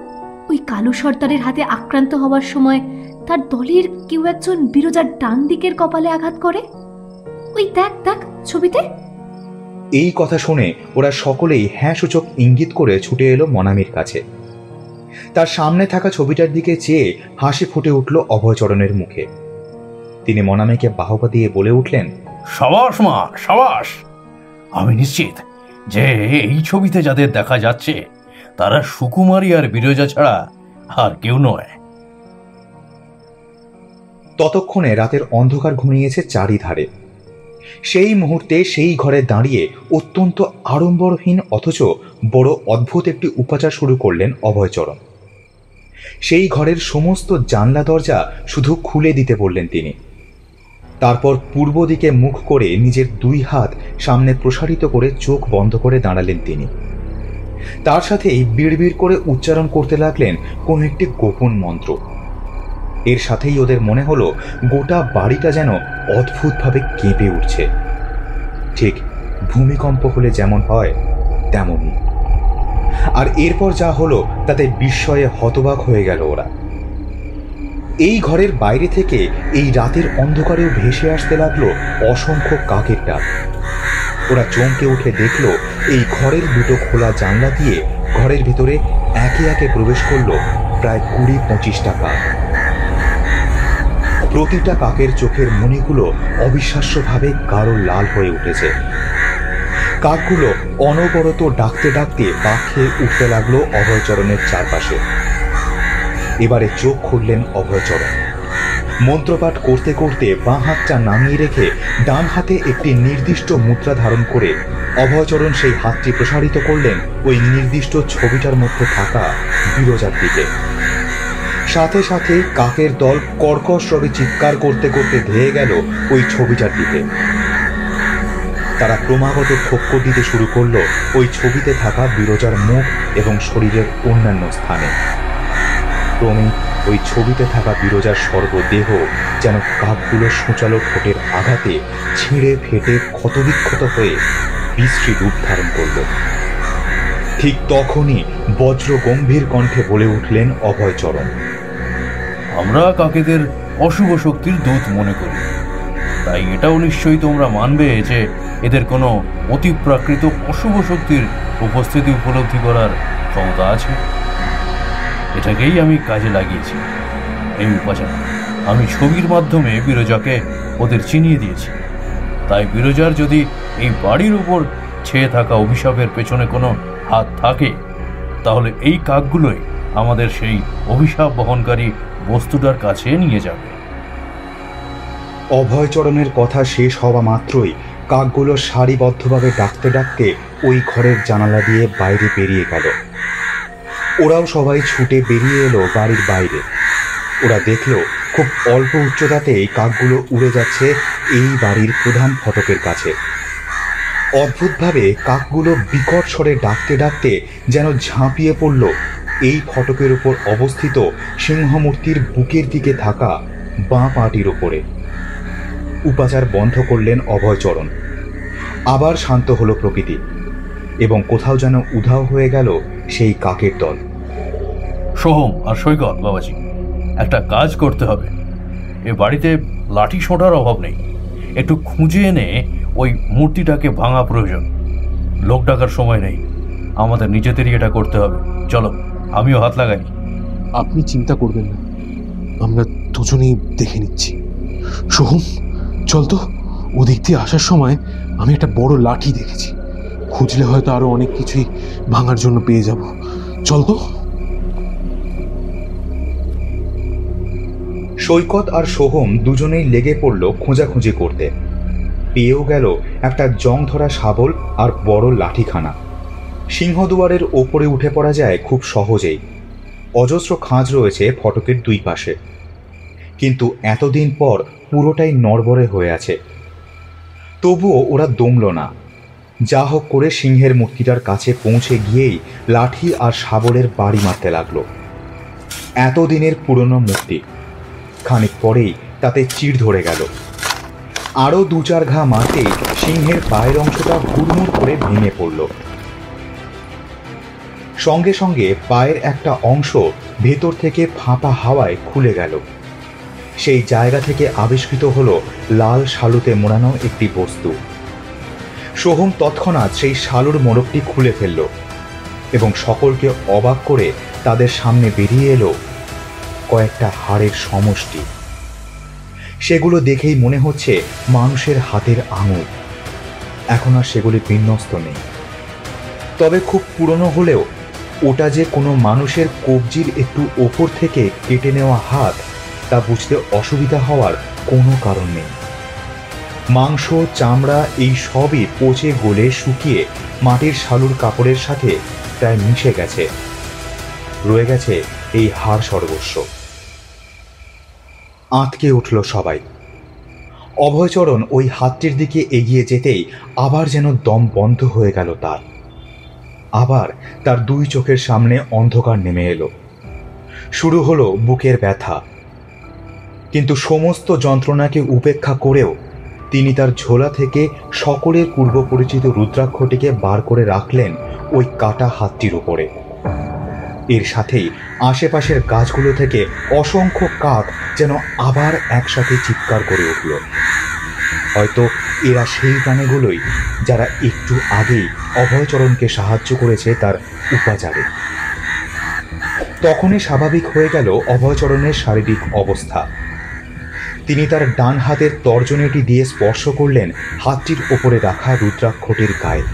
ওই কালু সর্দারের হাতে আক্রান্ত হওয়ার সময় তার দলের কেউ একজন বিরজার ডান দিকের কপালে আঘাত করে? ওই দেখ দেখ ছবিতে। এই কথা শুনে ওরা সকলেই হ্যাঁ সূচক ইঙ্গিত করে ছুটে এলো মনামির কাছে। তার সামনে থাকা ছবিটার দিকে চেয়ে হাসি ফুটে উঠল অভয়চরণের মুখে। তিনি মনামিকে বাহবা দিয়ে বলে উঠলেন, সাবাস মা, সাবাস। আমি নিশ্চিত যে এই ছবিতে যাদের দেখা যাচ্ছে তারা সুকুমারী আর বিরজা ছাড়া আর কেউ নয়। ততক্ষণে রাতের অন্ধকার ঘনিয়েছে চারিধারে। সেই মুহূর্তে সেই ঘরে দাঁড়িয়ে অত্যন্ত আড়ম্বরহীন অথচ বড় অদ্ভুত একটি উপাচার শুরু করলেন অভয়চরণ। সেই ঘরের সমস্ত জানলা দরজা শুধু খুলে দিতে বললেন তিনি। তারপর পূর্ব দিকে মুখ করে নিজের দুই হাত সামনে প্রসারিত করে চোখ বন্ধ করে দাঁড়ালেন তিনি। তার সাথেই বিড়বিড় করে উচ্চারণ করতে লাগলেন কোন একটি গোপন মন্ত্র। এর সাথেই ওদের মনে হলো গোটা বাড়িটা যেন অদ্ভুতভাবে কেঁপে উঠছে, ঠিক ভূমিকম্প হলে যেমন হয় তেমনই। আর এরপর যা হলো তাতে বিস্ময়ে হতবাক হয়ে গেল ওরা। এই ঘরের বাইরে থেকে এই রাতের অন্ধকারেও ভেসে আসতে লাগলো অসংখ্য কাকের ডাক। ওরা চমকে উঠে দেখল এই ঘরের দুটো খোলা জানলা দিয়ে ঘরের ভিতরে একে একে প্রবেশ করলো প্রায় 20-25টা কাক। প্রতিটা কাকের চোখের মণিগুলো অবিশ্বাস্যভাবে গাঢ় লাল হয়ে উঠেছে। কাকগুলো অনবরত ডাকতে ডাকতে পা খেয়ে উঠতে লাগলো অভয়চরণের চারপাশে। এবারে চোখ খুললেন অভয়চরণ। মন্ত্রপাঠ করতে করতে বাঁ হাতটা নামিয়ে রেখে ডান হাতে একটি নির্দিষ্ট মুদ্রা ধারণ করে অভয়চরণ সেই হাতটি প্রসারিত করলেন ওই নির্দিষ্ট ছবিটার মধ্যে থাকা বিরজার দিকে। সাথে সাথে কাকের দল কর্কশ স্বরে চিৎকার করতে করতে ধেয়ে গেল ওই ছবিটার দিকে। তারা ক্রমাগত ঠক্কর দিতে শুরু করলো ওই ছবিতে থাকা বিরজার মুখ এবং শরীরের অন্যান্য স্থানে। ক্রমে ওই ছবিতে থাকা বিরজার সর্বদেহ যেন কাকগুলো সূচালো ঠোঁটের আঘাতে ছিঁড়ে ফেটে ক্ষতবিক্ষত হয়ে বিশ্রী রূপ ধারণ করল। ঠিক তখনই বজ্র গম্ভীর কণ্ঠে বলে উঠলেন অভয়চরণ, আমরা কাকেদের অশুভ শক্তির দূত মনে করি, তাই এটাও নিশ্চয়ই তোমরা মানবে যে এদের কোনো অতিপ্রাকৃত অশুভ শক্তির উপস্থিতি উপলব্ধি করার ক্ষমতা আছে। এটাকেই আমি কাজে লাগিয়েছি। এই উপাচার আমি ছবির মাধ্যমে বিরজাকে ওদের চিনিয়ে দিয়েছি। তাই বিরজার যদি এই বাড়ির উপর ছেয়ে থাকা অভিশাপের পেছনে কোনো হাত থাকে, তাহলে এই কাকগুলোই আমাদের সেই অভিশাপ বহনকারী বস্তুটার কাছে নিয়ে যাবে। অভয়চরণের কথা শেষ হওয়া মাত্রই কাকগুলো সারিবদ্ধভাবে ডাকতে ডাকতে ওই ঘরের জানালা দিয়ে বাইরে বেরিয়ে গেল। ওরাও সবাই ছুটে বেরিয়ে এলো বাড়ির বাইরে। ওরা দেখলো খুব অল্প উচ্চতাতেই কাকগুলো উড়ে যাচ্ছে এই বাড়ির প্রধান ফটকের কাছে। অদ্ভুতভাবে কাকগুলো বিকট স্বরে ডাকতে ডাকতে যেন ঝাঁপিয়ে পড়ল এই ফটকের উপর অবস্থিত সিংহমূর্তির বুকের দিকে থাকা বাঁ পাটির ওপরে। উপাচার বন্ধ করলেন অভয়চরণ। আবার শান্ত হলো প্রকৃতি এবং কোথাও যেন উধাও হয়ে গেল সেই কাকের দল। সোহম আর সৈকত বাবাজি, একটা কাজ করতে হবে। এ বাড়িতে লাঠি সোঁটার অভাব নেই। একটু খুঁজে এনে ওই মূর্তিটাকে ভাঙা প্রয়োজন। লোক ডাকার সময় নেই, আমাদের নিজেদেরই এটা করতে হবে। চলো, আমিও হাত লাগাই। আপনি চিন্তা করবেন না, আমরা দুজনেই দেখে নিচ্ছি। সোহম, চল তো। ওদিক দিয়ে আসার সময় আমি একটা বড় লাঠি দেখেছি, খুঁজলে হয়তো আরো অনেক কিছুই ভাঙার জন্য পেয়ে যাব। চল তো। সৈকত আর সোহম দুজনেই লেগে পড়ল খোঁজাখুঁজি করতে। পেয়েও গেল একটা জং ধরা শাবল আর বড় লাঠিখানা। সিংহদুয়ারের ওপরে উঠে পড়া যায় খুব সহজেই। অজস্র খাঁজ রয়েছে ফটকের দুই পাশে, কিন্তু এতদিন পর পুরোটাই নড়বড়ে হয়ে আছে। তবুও ওরা দমল না। যা হোক করে সিংহের মূর্তিটার কাছে পৌঁছে গিয়েই লাঠি আর শাবলের বাড়ি মারতে লাগলো। এতদিনের পুরনো মূর্তি, খানিক পরেই তাতে চিড় ধরে গেল। আরও 2-4 ঘা মারতেই সিংহের পায়ের অংশটা হুড়মুড় করে ভেঙে পড়ল। সঙ্গে সঙ্গে পায়ের একটা অংশ ভেতর থেকে ফাঁপা হাওয়ায় খুলে গেল। সেই জায়গা থেকে আবিষ্কৃত হলো লাল শালুতে মোড়ানো একটি বস্তু। সোহম তৎক্ষণাৎ সেই শালুর মোড়কটি খুলে ফেলল এবং সকলকে অবাক করে তাদের সামনে বেরিয়ে এলো কয়েকটা হাড়ের সমষ্টি। সেগুলো দেখেই মনে হচ্ছে মানুষের হাতের আঙুল। এখন আর সেগুলি বিন্যস্ত নেই, তবে খুব পুরনো হলেও ওটা যে কোনো মানুষের কবজির একটু ওপর থেকে কেটে নেওয়া হাত, তা বুঝতে অসুবিধা হওয়ার কোনো কারণ নেই। মাংস, চামড়া এই সবই পচে গলে শুকিয়ে মাটির শালুর কাপড়ের সাথে প্রায় মিশে গেছে। রয়ে গেছে এই হাড় সর্বস্ব। আঁতকে উঠল সবাই। অভয়চরণ ওই হাতটির দিকে এগিয়ে যেতেই আবার যেন দম বন্ধ হয়ে গেল তার। আবার তার 2 চোখের সামনে অন্ধকার নেমে এলো। শুরু হলো বুকের ব্যথা। কিন্তু সমস্ত যন্ত্রণাকে উপেক্ষা করেও তিনি তার ঝোলা থেকে সকলের পূর্ব পরিচিত রুদ্রাক্ষটিকে বার করে রাখলেন ওই কাটা হাতটির উপরে। এর সাথেই আশেপাশের গাছগুলো থেকে অসংখ্য কাক যেন আবার একসাথে চিৎকার করে উঠল। হয়তো এরা সেই প্রাণীগুলোই যারা একটু আগেই অভয়চরণকে সাহায্য করেছে তার উপাচারে। তখনই স্বাভাবিক হয়ে গেল অভয়চরণের শারীরিক অবস্থা। তিনি তার ডান হাতের তর্জনীটি দিয়ে স্পর্শ করলেন হাতটির ওপরে রাখা রুদ্রাক্ষটির গায়ে।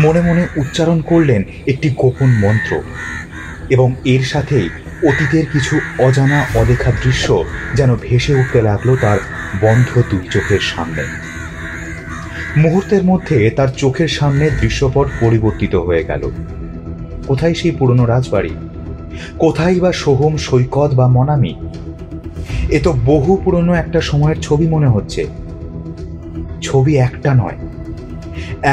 মনে মনে উচ্চারণ করলেন একটি গোপন মন্ত্র, এবং এর সাথেই অতীতের কিছু অজানা অদেখা দৃশ্য যেন ভেসে উঠতে লাগলো তার বন্ধ 2 চোখের সামনে। মুহূর্তের মধ্যে তার চোখের সামনে দৃশ্যপট পরিবর্তিত হয়ে গেল। কোথায় সেই পুরনো রাজবাড়ি? কোথায় বা সোহম, সৈকত বা মনামি? এ তো বহু পুরনো একটা সময়ের ছবি মনে হচ্ছে। ছবি একটা নয়,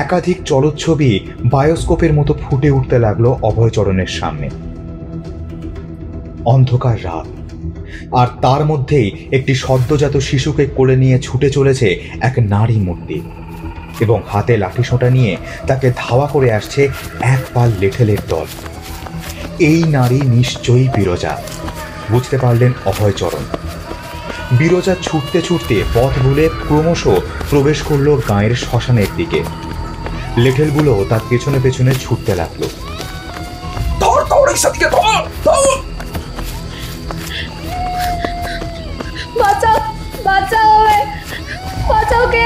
একাধিক চলচ্ছবি বায়োস্কোপের মতো ফুটে উঠতে লাগলো অভয়চরণের সামনে। অন্ধকার রাত, আর তার মধ্যেই একটি সদ্যজাত শিশুকে কোলে নিয়ে ছুটে চলেছে এক নারী মূর্তি, এবং হাতে লাঠিসোঁটা নিয়ে তাকে ধাওয়া করে আসছে এক পাল লেঠেলের দল। এই নারী নিশ্চয়ই বিরজা, বুঝতে পারলেন অভয়চরণ। বিরজা ছুটতে ছুটতে পথ ভুলে ক্রমশ প্রবেশ করলো গাঁয়ের শ্মশানের দিকে। লেঠেলগুলো তার পেছনে পেছনে ছুটতে লাগলো। বাঁচাও, বাঁচাও, বাঁচাও, কে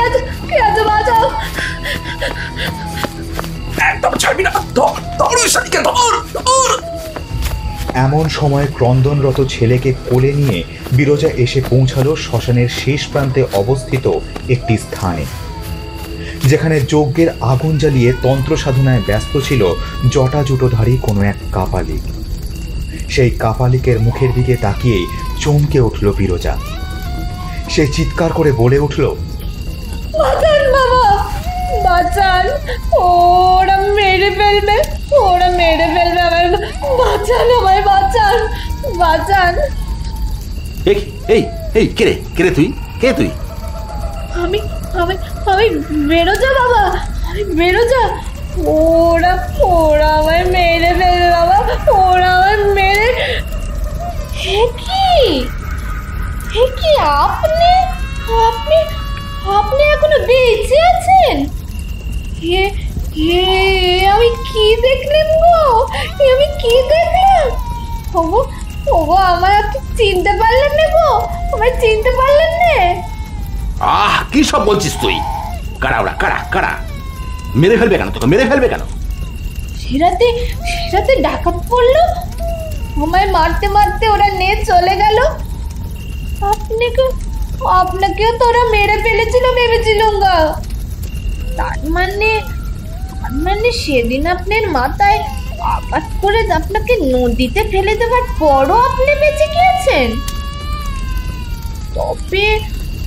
আছে, বাঁচাও। একদম ছাড়বি না, ধর ওই সাথীকে, ধর। এমন সময় ক্রন্দনরত ছেলেকে কোলে নিয়ে বিরজা এসে পৌঁছালো শ্মশানের শেষ প্রান্তে অবস্থিত একটি স্থানে, যেখানে যজ্ঞের আগুন জ্বালিয়ে তন্ত্র সাধনায় ব্যস্ত ছিল জটাজুটোধারী কোনো এক কাপালিক। সেই কাপালিকের মুখের দিকে তাকিয়েই চমকে উঠল বিরজা। সে চিৎকার করে বলে উঠল, বাঁচান বাবা, বাঁচান, ওরা মেরে ফেলবে, ওরা মেরে ফেলবে আমায়, বাঁচান, আমায় বাঁচান, বাঁচান। এই এই কে রে তুই? কে তুই? আমি আমি আমি বেরোজা বাবা, আমি বেরোজা। ওরা ওরা আমায় মেরে ফেলবে বাবা, ওরা আমায় মেরে। হে কি আপনি আপনি আপনি এখনো বেঁচে আছেন? হে হে আমি কি দেখলাম? ওগো ওগো, আমার আপনি চিনতে পারলেন না গো? আমায় চিনতে পারলেন না? কি সব বলছিস তুই? কারা ওরা? কারা কারা? মেরে ফেলবে কেন তোকে? মেরে ফেলবে কেন? সেরাতে ডাকাত পড়লো, আমায় মারতে মারতে ওরা নিয়ে চলে গেল। আপনাকেও তোরা মেরে ফেলেছিল ভেবেছিলাম গা। তার মানে সেদিন আপনার মাথায় আঘাত করে আপনাকে নদীতে ফেলে দেওয়ার পরও আপনি বেঁচে গিয়েছেন।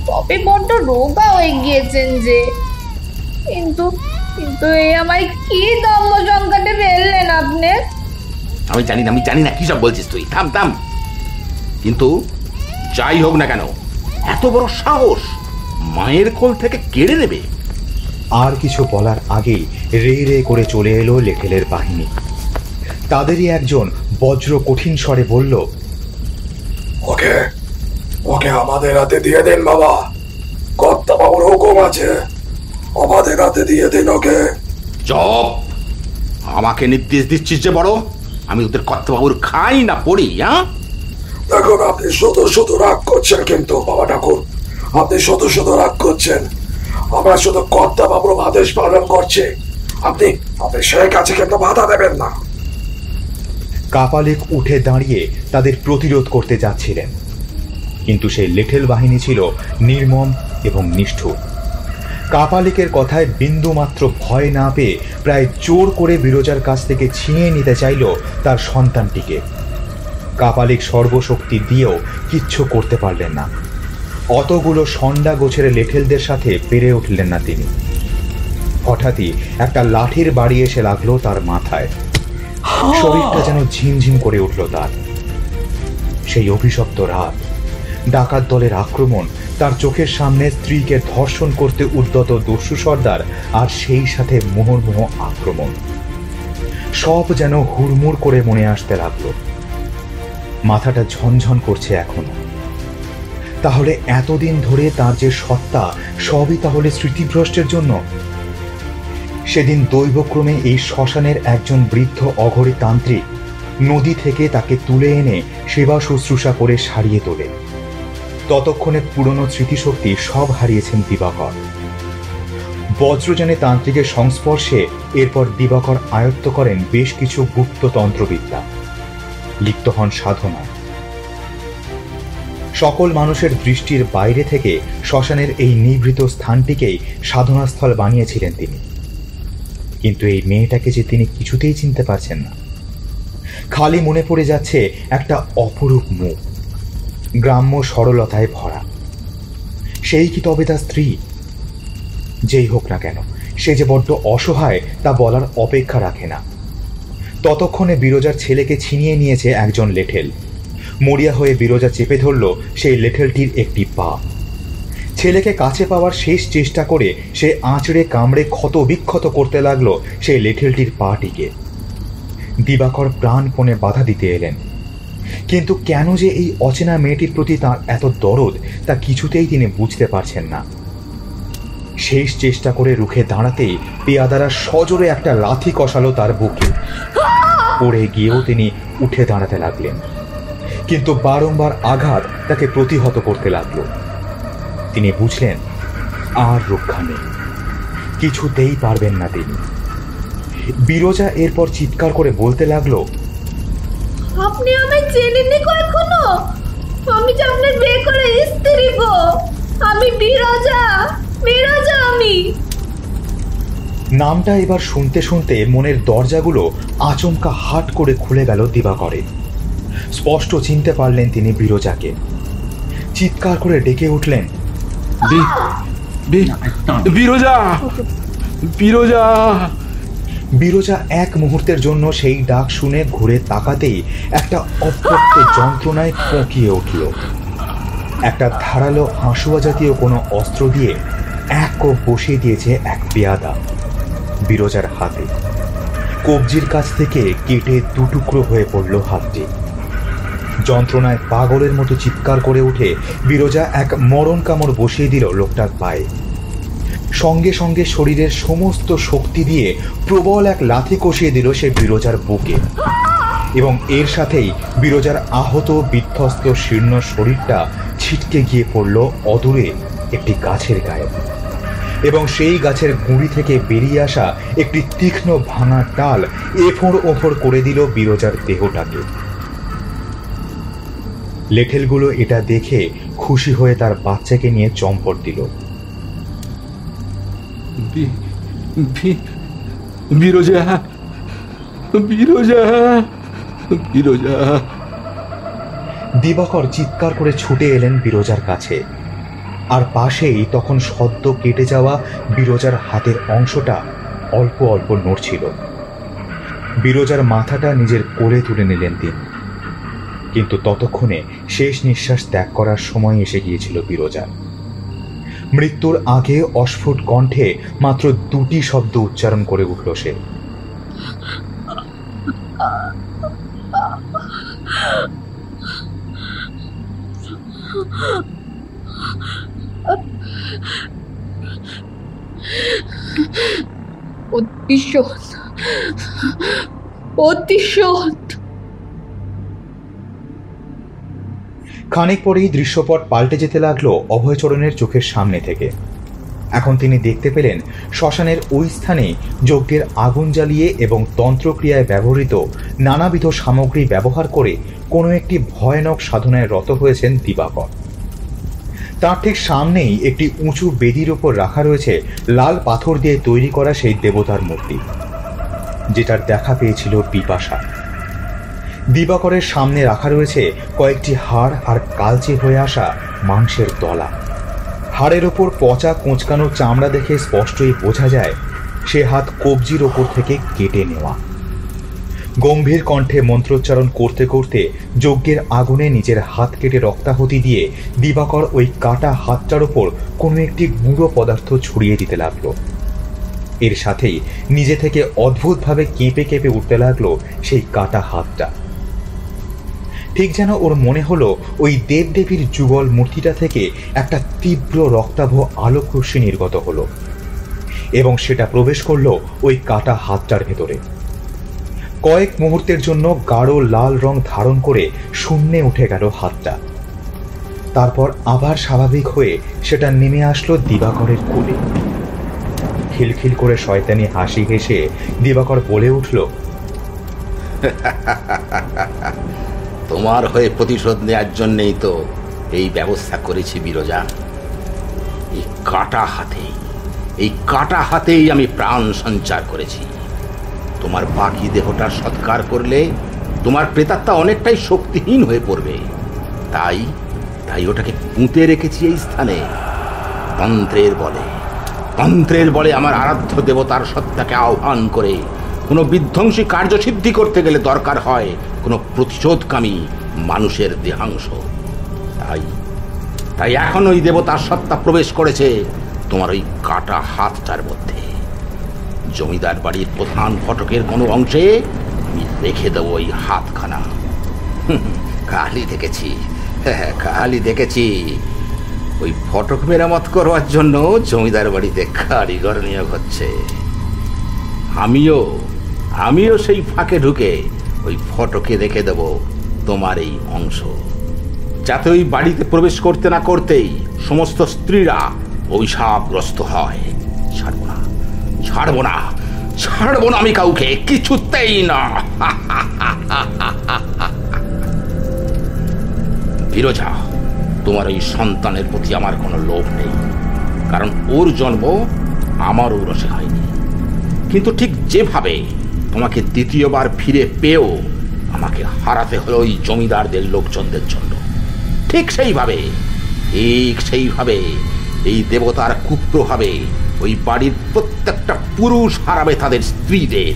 তবে বড্ড রোগা হয়ে গিয়েছেন যে। কিন্তু এই আমায় কি দম্ভ সংকটে ফেললেন আপনি? আমি জানি না কি সব বলছিস তুই। থাম। কিন্তু যাই হোক না কেন, এত বড় সাহস মায়ের কোল থেকে কেড়ে নেবে? আর কিছু বলার আগেই রে করে চলে এলো লেঠেলের বাহিনী। তাদেরই একজন বজ্র কঠিন স্বরে বলল, ওকে আমাদের হাতে দিয়ে দিন বাবা, কর্তা বাবুর হুকুম আছে, আমাদের হাতে দিয়ে দিন ওকে। চুপ! আমাকে নির্দেশ দিচ্ছিস যে বড়? আমি ওদের কর্তা বাবুর খাই না পড়ি? দেখুন, আপনি শুধু রাগ করছেন, কিন্তু বাবা ঠাকুর আপনি শুধু রাগ করছেন। আমরা শুধু কর্তা বাবুর আদেশ পালন করছি, আপনি সেই কাছে কিন্তু বাধা দেবেন না। কাপালিক উঠে দাঁড়িয়ে তাদের প্রতিরোধ করতে যাচ্ছিলেন, কিন্তু সেই লেঠেল বাহিনী ছিল নির্মম এবং নিষ্ঠুর। কাপালিকের কথায় বিন্দু মাত্র ভয় না পেয়ে প্রায় জোর করে বিরজার কাছ থেকে ছিনিয়ে নিতে চাইল তার সন্তানটিকে। কাপালিক সর্বশক্তি দিয়েও কিচ্ছু করতে পারলেন না। অতগুলো সন্ডা গোছের লেঠেলদের সাথে পেরে উঠলেন না তিনি। হঠাৎই একটা লাঠির বাড়ি এসে লাগলো তার মাথায়। শরীরটা যেন ঝিমঝিম করে উঠল তার। সেই অভিশপ্ত রাত, ডাকাত দলের আক্রমণ, তার চোখের সামনে স্ত্রীকে ধর্ষণ করতে উদ্যত দস্যু সর্দার, আর সেই সাথে মুহুর্মুহ আক্রমণ, সব যেন হুড়মুড় করে মনে আসতে লাগলো। মাথাটা ঝনঝন করছে এখনো। তাহলে এতদিন ধরে তার যে সত্তা, সবই তাহলে স্মৃতিভ্রষ্টের জন্য? সেদিন দৈবক্রমে এই শ্মশানের একজন বৃদ্ধ অঘরী তান্ত্রিক নদী থেকে তাকে তুলে এনে সেবা শুশ্রূষা করে সারিয়ে তোলে। ততক্ষণে পুরনো স্মৃতিশক্তি সব হারিয়েছেন দিবাকর। বজ্রযানে তান্ত্রিকের সংস্পর্শে এরপর দিবাকর আয়ত্ত করেন বেশ কিছু গুপ্ত তন্ত্রবিদ্যা, লিপ্ত হন সাধনায়। সকল মানুষের দৃষ্টির বাইরে থেকে শ্মশানের এই নিভৃত স্থানটিকেই সাধনাস্থল বানিয়েছিলেন তিনি। কিন্তু এই মেয়েটাকে যে তিনি কিছুতেই চিনতে পারছেন না। খালি মনে পড়ে যাচ্ছে একটা অপরূপ মুখ, গ্রাম্য সরলতায় ভরা। সেই কি তবে তার স্ত্রী? যেই হোক না কেন, সে যে বড্ড অসহায় তা বলার অপেক্ষা রাখে না। ততক্ষণে বিরজার ছেলেকে ছিনিয়ে নিয়েছে একজন লেঠেল। মরিয়া হয়ে বিরজা চেপে ধরল সেই লেঠেলটির একটি পা। ছেলেকে কাছে পাওয়ার শেষ চেষ্টা করে সে আঁচড়ে কামড়ে ক্ষত বিক্ষত করতে লাগলো সেই লেঠেলটির পাটিকে। দিবাকর প্রাণপণে বাধা দিতে এলেন, কিন্তু কেন যে এই অচেনা মেয়েটির প্রতি তার এত দরদ তা কিছুতেই তিনি বুঝতে পারছেন না। শেষ চেষ্টা করে রুখে দাঁড়াতেই পেয়াদারা সজোরে একটা লাথি কষালো তার বুকে। পড়ে গিয়েও তিনি উঠে দাঁড়াতে লাগলেন, কিন্তু বারংবার আঘাত তাকে প্রতিহত করতে লাগলো। তিনি বুঝলেন আর রক্ষা নেই, কিছুতেই পারবেন না তিনি। বিরজা এরপর চিৎকার করে বলতে লাগলো, আপনি আমায় চেনেননি কখনো? আমি যে আপনার বিয়ে করে স্ত্রী গো, আমি বিরজা। আমি নামটা এবার শুনতে শুনতে মনের দরজাগুলো আচমকা হাট করে খুলে গেল দিবাকরে। স্পষ্ট চিনতে পারলেন তিনি বিরজাকে। চিৎকার করে ডেকে উঠলেন, বিরজা! বিরজা! বিরজা এক মুহূর্তের জন্য সেই ডাক শুনে ঘুরে তাকাতেই একটা অব্যক্ত যন্ত্রণায় কোঁকিয়ে উঠল। একটা ধারালো হাঁসুয়া জাতীয় কোনো অস্ত্র দিয়ে এক কোপ বসিয়ে দিয়েছে এক পেয়াদা বিরজার হাতে। কবজির কাছ থেকে কেটে দুটুকরো হয়ে পড়ল হাতটি। যন্ত্রণায় পাগলের মতো চিৎকার করে উঠে বিরজা এক মরণ কামড় বসিয়ে দিল লোকটার পায়ে। সঙ্গে সঙ্গে শরীরের সমস্ত শক্তি দিয়ে প্রবল এক লাথি কষিয়ে দিল সে বিরজার বুকে, এবং এর সাথেই বিরজার আহত বিধ্বস্ত শীর্ণ শরীরটা ছিটকে গিয়ে পড়ল অদূরে একটি গাছের গায়ে, এবং সেই গাছের গুঁড়ি থেকে বেরিয়ে আসা একটি তীক্ষ্ণ ভাঙা ডাল এফোঁড় ওফোড় করে দিল বিরজার দেহটাকে। লেঠেলগুলো এটা দেখে খুশি হয়ে তার বাচ্চাকে নিয়ে চম্পট দিল। বিরজা, বিরজা, বিরজা। দিবাকর চিৎকার করে ছুটে এলেন বিরজার কাছে, আর পাশেই তখন সদ্য কেটে যাওয়া বিরজার হাতের অংশটা অল্প অল্প নড়ছিল। বিরজার মাথাটা নিজের কোলে তুলে নিলেন তিনি, কিন্তু ততক্ষণে শেষ নিঃশ্বাস ত্যাগ করার সময় এসে গিয়েছিল বিরজার। মৃত্যুর আগে অস্ফুট কণ্ঠে মাত্র দুটি শব্দ উচ্চারণ করে উঠল সে, খানিক পরেই দৃশ্যপট পাল্টে যেতে লাগলো অভয়চরণের চোখের সামনে থেকে। এখন তিনি দেখতে পেলেন শ্মশানের ওই স্থানে যজ্ঞের আগুন জ্বালিয়ে এবং তন্ত্রক্রিয়ায় ব্যবহৃত নানাবিধ সামগ্রী ব্যবহার করে কোনো একটি ভয়ানক সাধনায় রত হয়েছেন দিবাকর। তার ঠিক সামনেই একটি উঁচু বেদির ওপর রাখা রয়েছে লাল পাথর দিয়ে তৈরি করা সেই দেবতার মূর্তি, যেটার দেখা পেয়েছিল বিপাশা। দিবাকরের সামনে রাখা রয়েছে কয়েকটি হাড় আর কালচে হয়ে আসা মাংসের দলা। হাড়ের ওপর পচা কোঁচকানো চামড়া দেখে স্পষ্টই বোঝা যায় সে হাত কবজির ওপর থেকে কেটে নেওয়া। গম্ভীর কণ্ঠে মন্ত্রোচ্চারণ করতে করতে যজ্ঞের আগুনে নিজের হাত কেটে রক্তাহুতি দিয়ে দিবাকর ওই কাটা হাতটার ওপর কোনো একটি গুঁড়ো পদার্থ ছড়িয়ে দিতে লাগলো। এর সাথেই নিজে থেকে অদ্ভুতভাবে কেঁপে কেঁপে উঠতে লাগলো সেই কাটা হাতটা। ঠিক যেন ওর মনে হলো ওই দেবদেবীর যুগল মূর্তিটা থেকে একটা তীব্র রক্তাভ আলোকরশ্মি নির্গত হলো, এবং সেটা প্রবেশ করলো ওই কাটা হাতটার ভেতরে। কয়েক মুহূর্তের জন্য গাঢ় লাল রং ধারণ করে শূন্যে উঠে গেল হাতটা। তারপর আবার স্বাভাবিক হয়ে সেটা নেমে আসলো দিবাকরের কোলে। খিলখিল করে শয়তানি হাসি হেসে দিবাকর বলে উঠল, তোমার হয়ে প্রতিশোধ নেওয়ার জন্যই তো এই ব্যবস্থা করেছি বিরজা। এই কাটা হাতেই আমি প্রাণ সঞ্চার করেছি। তোমার বাকি দেহটা সৎকার করলে তোমার প্রেতাত্মা অনেকটাই শক্তিহীন হয়ে পড়বে, তাই ওটাকে পুঁতে রেখেছি এই স্থানে। তন্ত্রের বলে আমার আরাধ্য দেবতার সত্তাকে আহ্বান করে কোনো বিধ্বংসী কার্যসিদ্ধি করতে গেলে দরকার হয় কোনো প্রতিশোধকামী মানুষের দেহাংশ। তাই এখন ওই দেবতার সত্তা প্রবেশ করেছে তোমার ওই কাটা হাতটার মধ্যে। জমিদার বাড়ির প্রধান ফটকের কোনো অংশে আমি রেখে দেবো ওই হাতখানা। কালই দেখেছি ওই ফটক মেরামত করবার জন্য জমিদার বাড়িতে কারিগর নিয়োগ হচ্ছে। আমিও সেই ফাঁকে ঢুকে ওই ফটকে রেখে দেব তোমার এই অংশ, যাতে ওই বাড়িতে প্রবেশ করতে না করতেই সমস্ত স্ত্রীরা অভিশাপগ্রস্ত হয়। ছাড়বো না আমি কাউকে, কিছুতেই না। বিরজা, তোমার ওই সন্তানের প্রতি আমার কোনো লোভ নেই, কারণ ওর জন্ম আমার ঔরসে হয়নি। কিন্তু ঠিক যেভাবে তোমাকে দ্বিতীয়বার ফিরে পেয়েও আমাকে হারাতে হলো ওই জমিদারদের লোকজনদের জন্য, ঠিক সেইভাবে এই দেবতার কুপ্রভাবে ওই বাড়ির প্রত্যেকটা পুরুষ হারাবে তাদের স্ত্রীদের।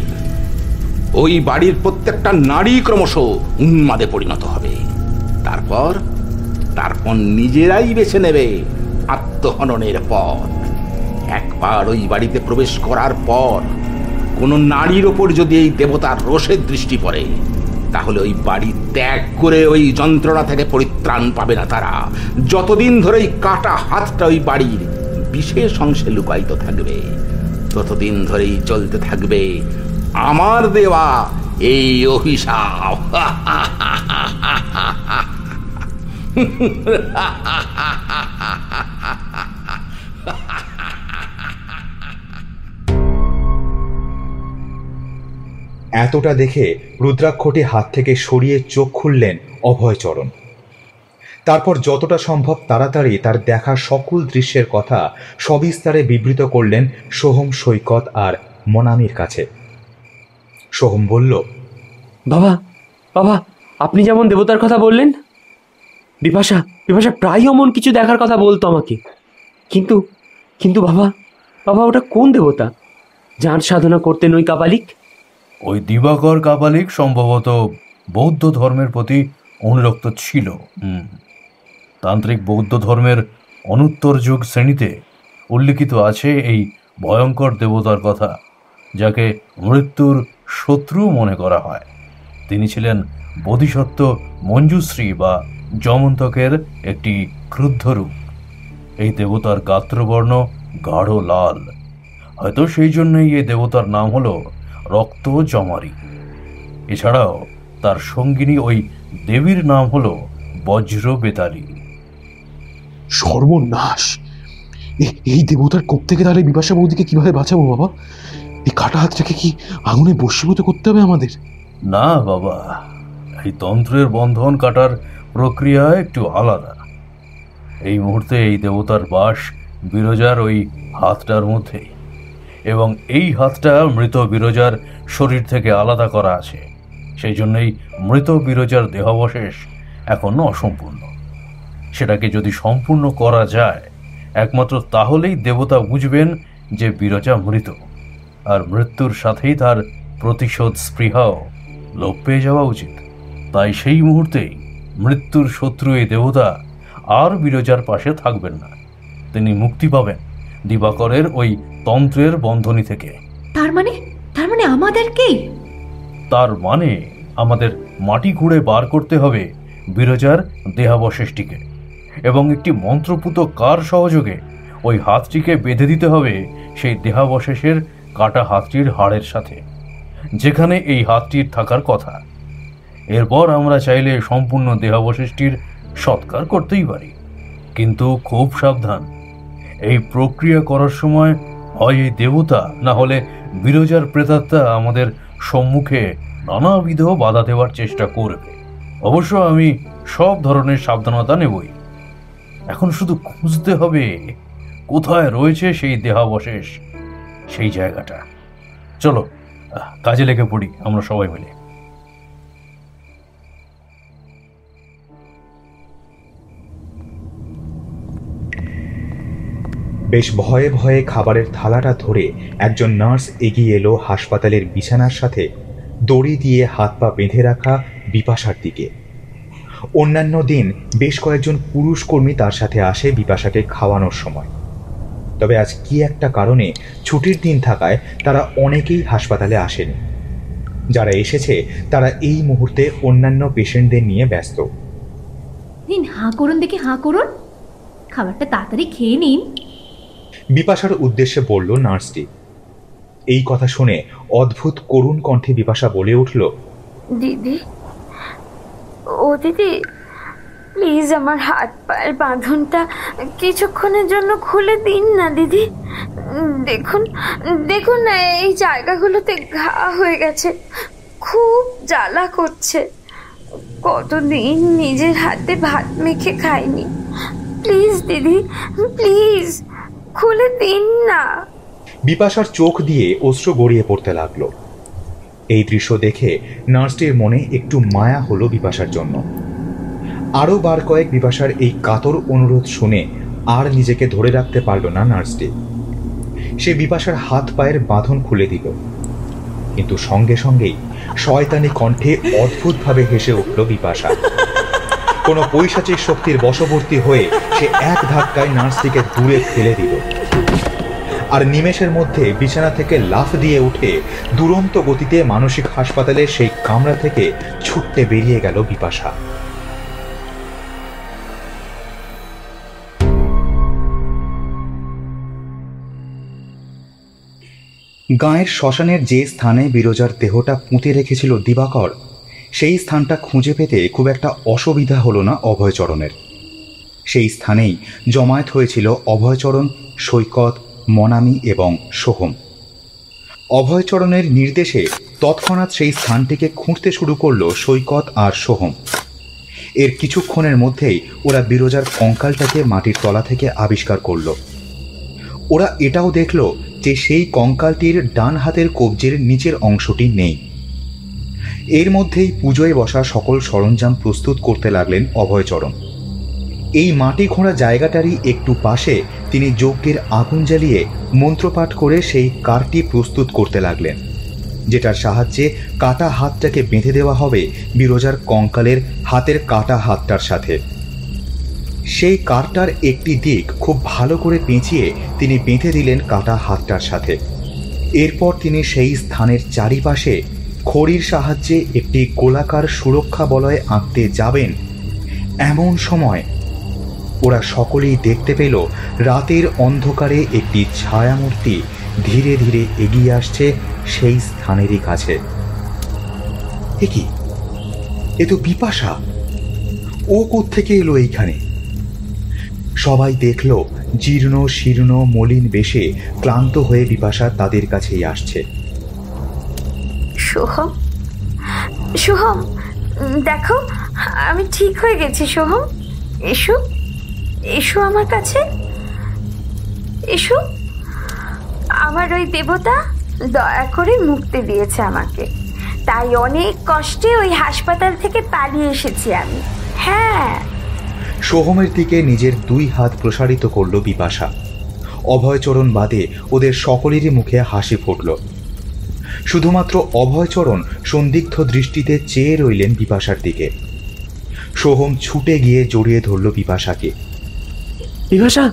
ওই বাড়ির প্রত্যেকটা নারী ক্রমশ উন্মাদে পরিণত হবে। তারপর নিজেরাই বেছে নেবে আত্মহননের পথ। একবার ওই বাড়িতে প্রবেশ করার পর কোনো নারীর ওপর যদি এই দেবতার রোষের দৃষ্টি পড়ে, তাহলে ওই বাড়ি ত্যাগ করে ওই যন্ত্রণা থেকে পরিত্রাণ পাবে না তারা, যতদিন ধরে এই কাটা হাতটা ওই বাড়ির বিশেষ অংশে লুকায়িত থাকবে। ততদিন ধরেই চলতে থাকবে আমার দেওয়া এই অভিশাপ। এতটা দেখে রুদ্রাক্ষটি হাত থেকে সরিয়ে চোখ খুললেন অভয়চরণ। তারপর যতটা সম্ভব তাড়াতাড়ি তার দেখা সকল দৃশ্যের কথা সবিস্তারে বিবৃত করলেন সোহম, সৈকত আর মনামির কাছে। সোহম বলল, বাবা বাবা, আপনি যেমন দেবতার কথা বললেন, বিপাশা বিপাশা প্রায় অমন কিছু দেখার কথা বলতো আমাকে। কিন্তু কিন্তু বাবা বাবা ওটা কোন দেবতা যার সাধনা করতেন ওই কাপালিক? ওই দিবাকর কাপালিক সম্ভবত বৌদ্ধ ধর্মের প্রতি অনুরক্ত ছিল। তান্ত্রিক বৌদ্ধ ধর্মের অনুত্তর যুগ শ্রেণীতে উল্লিখিত আছে এই ভয়ঙ্কর দেবতার কথা, যাকে মৃত্যুর শত্রু মনে করা হয়। তিনি ছিলেন বোধিসত্ত্ব মঞ্জুশ্রী বা যমন্তকের একটি ক্রুদ্ধ রূপ। এই দেবতার গাত্রবর্ণ গাঢ় লাল, হয়তো সেই জন্যই এই দেবতার নাম হলো রক্ত জমারি। এছাড়াও তার সঙ্গিনী ওই দেবীর নাম হলো বজ্র বেতালী। সর্বনাশ! এই দেবতার কোপ থেকে তাহলে বিপাশা বৌদিকে কিভাবে বাঁচাবো বাবা? এই কাটা হাতটাকে কি আগুনে বশীভূত করতে হবে আমাদের? না বাবা, এই তন্ত্রের বন্ধন কাটার প্রক্রিয়া একটু আলাদা। এই মুহূর্তে এই দেবতার বাস বিরজার ওই হাতটার মধ্যে, এবং এই হাতটা মৃত বিরজার শরীর থেকে আলাদা করা আছে। সেই জন্যই মৃত বিরজার দেহাবশেষ এখনো অসম্পূর্ণ। সেটাকে যদি সম্পূর্ণ করা যায়, একমাত্র তাহলেই দেবতা বুঝবেন যে বিরজা মৃত, আর মৃত্যুর সাথেই তার প্রতিশোধ স্পৃহাও লোপ পেয়ে যাওয়া উচিত। তাই সেই মুহূর্তেই মৃত্যুর শত্রু এই দেবতা আর বিরজার পাশে থাকবেন না। তিনি মুক্তি পাবেন দিবাকরের ওই তন্ত্রের বন্ধনী থেকে। তার মানে আমাদেরকেই? তার মানে আমাদের মাটি খুঁড়ে বার করতে হবে বিরজার দেহাবশেষটিকে, এবং একটি মন্ত্রপুত কার সহযোগে ওই হাতটিকে বেঁধে দিতে হবে সেই দেহাবশেষের কাটা হাতটির হাড়ের সাথে, যেখানে এই হাতটির থাকার কথা। এরপর আমরা চাইলে সম্পূর্ণ দেহাবশেষটির সৎকার করতেই পারি, কিন্তু খুব সাবধান। এই প্রক্রিয়া করার সময় হয় এই দেবতা না হলে বিরজার প্রেতাত্মা আমাদের সম্মুখে নানাবিধ বাধা দেওয়ার চেষ্টা করবে। অবশ্য আমি সব ধরনের সাবধানতা নেবই। এখন শুধু খুঁজতে হবে কোথায় রয়েছে সেই দেহাবশেষ, সেই জায়গাটা। চলো কাজে লেগে পড়ি আমরা সবাই মিলে। বেশ ভয়ে ভয়ে খাবারের থালাটা ধরে একজন নার্স এগিয়ে এলো হাসপাতালের বিছানার সাথে দড়ি দিয়ে হাত পা বেঁধে রাখা বিপাশার দিকে। অন্যান্য দিন বেশ কয়েকজন পুরুষ কর্মী তার সাথে আসে বিপাশাকে খাওয়ানোর সময়, তবে আজ কি একটা কারণে ছুটির দিন থাকায় তারা অনেকেই হাসপাতালে আসেনি। যারা এসেছে তারা এই মুহূর্তে অন্যান্য পেশেন্টদের নিয়ে ব্যস্ত। নিন, হাঁ করুন দেখি, হাঁ করুন, খাবারটা তাড়াতাড়ি খেয়ে নিন। বিপাশার উদ্দেশ্যে বলল নার্সটি। এই কথা শুনে অদ্ভুত করুণ কণ্ঠে বিপাশা বলে উঠল, দিদি, ও দিদি, প্লিজ আমার হাত পায়ের বাঁধনটা কিছুক্ষণের জন্য খুলে দিন না দিদি। দেখুন দেখুন না, এই জায়গাগুলোতে ঘা হয়ে গেছে, খুব জ্বালা করছে। কতদিন নিজের হাতে ভাত মেখে খাইনি। প্লিজ দিদি, প্লিজ খুলে দিন না। বিপাশার চোখ দিয়ে অশ্রু গড়িয়ে পড়তে লাগলো। এই দৃশ্য দেখে নার্সটির মনে একটু মায়া হলো বিপাশার জন্য। আরও বার কয়েক বিপাশার এই কাতর অনুরোধ শুনে আর নিজেকে ধরে রাখতে পারল না নার্সটি। সে বিপাশার হাত পায়ের বাঁধন খুলে দিল, কিন্তু সঙ্গে সঙ্গেই শয়তানি কণ্ঠে অদ্ভুতভাবে হেসে উঠল বিপাশা। কোনো পৈশাচিক শক্তির বশবর্তী হয়ে সে এক ধাক্কায় নার্সটিকে দূরে ফেলে দিল, আর নিমেষের মধ্যে বিছানা থেকে লাফ দিয়ে উঠে দুরন্ত গতিতে মানসিক হাসপাতালের সেই কামরা থেকে ছুটতে বেরিয়ে গেল বিপাশা। গাঁয়ের শ্মশানের যে স্থানে বিরজার দেহটা পুঁতে রেখেছিল দিবাকর, সেই স্থানটা খুঁজে পেতে খুব একটা অসুবিধা হলো না অভয়চরণের। সেই স্থানেই জমায়েত হয়েছিল অভয়চরণ, সৈকত, মনামি এবং সোহম। অভয়চরণের নির্দেশে তৎক্ষণাৎ সেই স্থানটিকে খুঁড়তে শুরু করলো সৈকত আর সোহম। এর কিছুক্ষণের মধ্যেই ওরা বিরজার কঙ্কালটাকে মাটির তলা থেকে আবিষ্কার করলো। ওরা এটাও দেখল যে সেই কঙ্কালটির ডান হাতের কবজির নিচের অংশটি নেই। এর মধ্যেই পুজোয় বসা সকল সরঞ্জাম প্রস্তুত করতে লাগলেন অভয়চরণ। এই মাটি খোঁড়া জায়গাটারই একটু পাশে তিনি যজ্ঞের আগুন জ্বালিয়ে মন্ত্রপাঠ করে সেই কারটি প্রস্তুত করতে লাগলেন, যেটার সাহায্যে কাটা হাতটাকে বেঁধে দেওয়া হবে বিরজার কঙ্কালের হাতের কাটা হাতটার সাথে। সেই কারটার একটি দিক খুব ভালো করে পেঁচিয়ে তিনি বেঁধে দিলেন কাটা হাতটার সাথে। এরপর তিনি সেই স্থানের চারিপাশে খড়ির সাহায্যে একটি গোলাকার সুরক্ষা বলয় আঁকতে যাবেন। এমন সময় ওরা সকলেই দেখতে পেল রাতের অন্ধকারে একটি ছায়ামূর্তি ধীরে ধীরে এগিয়ে আসছে সেই স্থানেরই কাছে। এ কি? এ তো বিপাশা। ও কোত্থেকে এলো এইখানে? সবাই দেখল জীর্ণ শীর্ণ মলিন বেশে ক্লান্ত হয়ে বিপাশা তাদের কাছেই আসছে। সোহম, সোহম, দেখো আমি ঠিক হয়ে গেছি। সোহম, এসো এসো আমার কাছে, এসো। আমার ওই দেবতা দয়া করে মুক্তি দিয়েছে আমাকে, তাই অনেক কষ্টে ওই হাসপাতাল থেকে পালিয়ে এসেছি আমি। হ্যাঁ। সোহমের দিকে নিজের দুই হাত প্রসারিত করল বিপাশা। অভয়চরণ বাদে ওদের সকলেরই মুখে হাসি ফুটল। শুধুমাত্র অভয়চরণ সন্দিগ্ধ দৃষ্টিতে চেয়ে রইলেন বিপাশার দিকে। সোহম ছুটে গিয়ে জড়িয়ে ধরল বিপাশাকে। বিপাশা,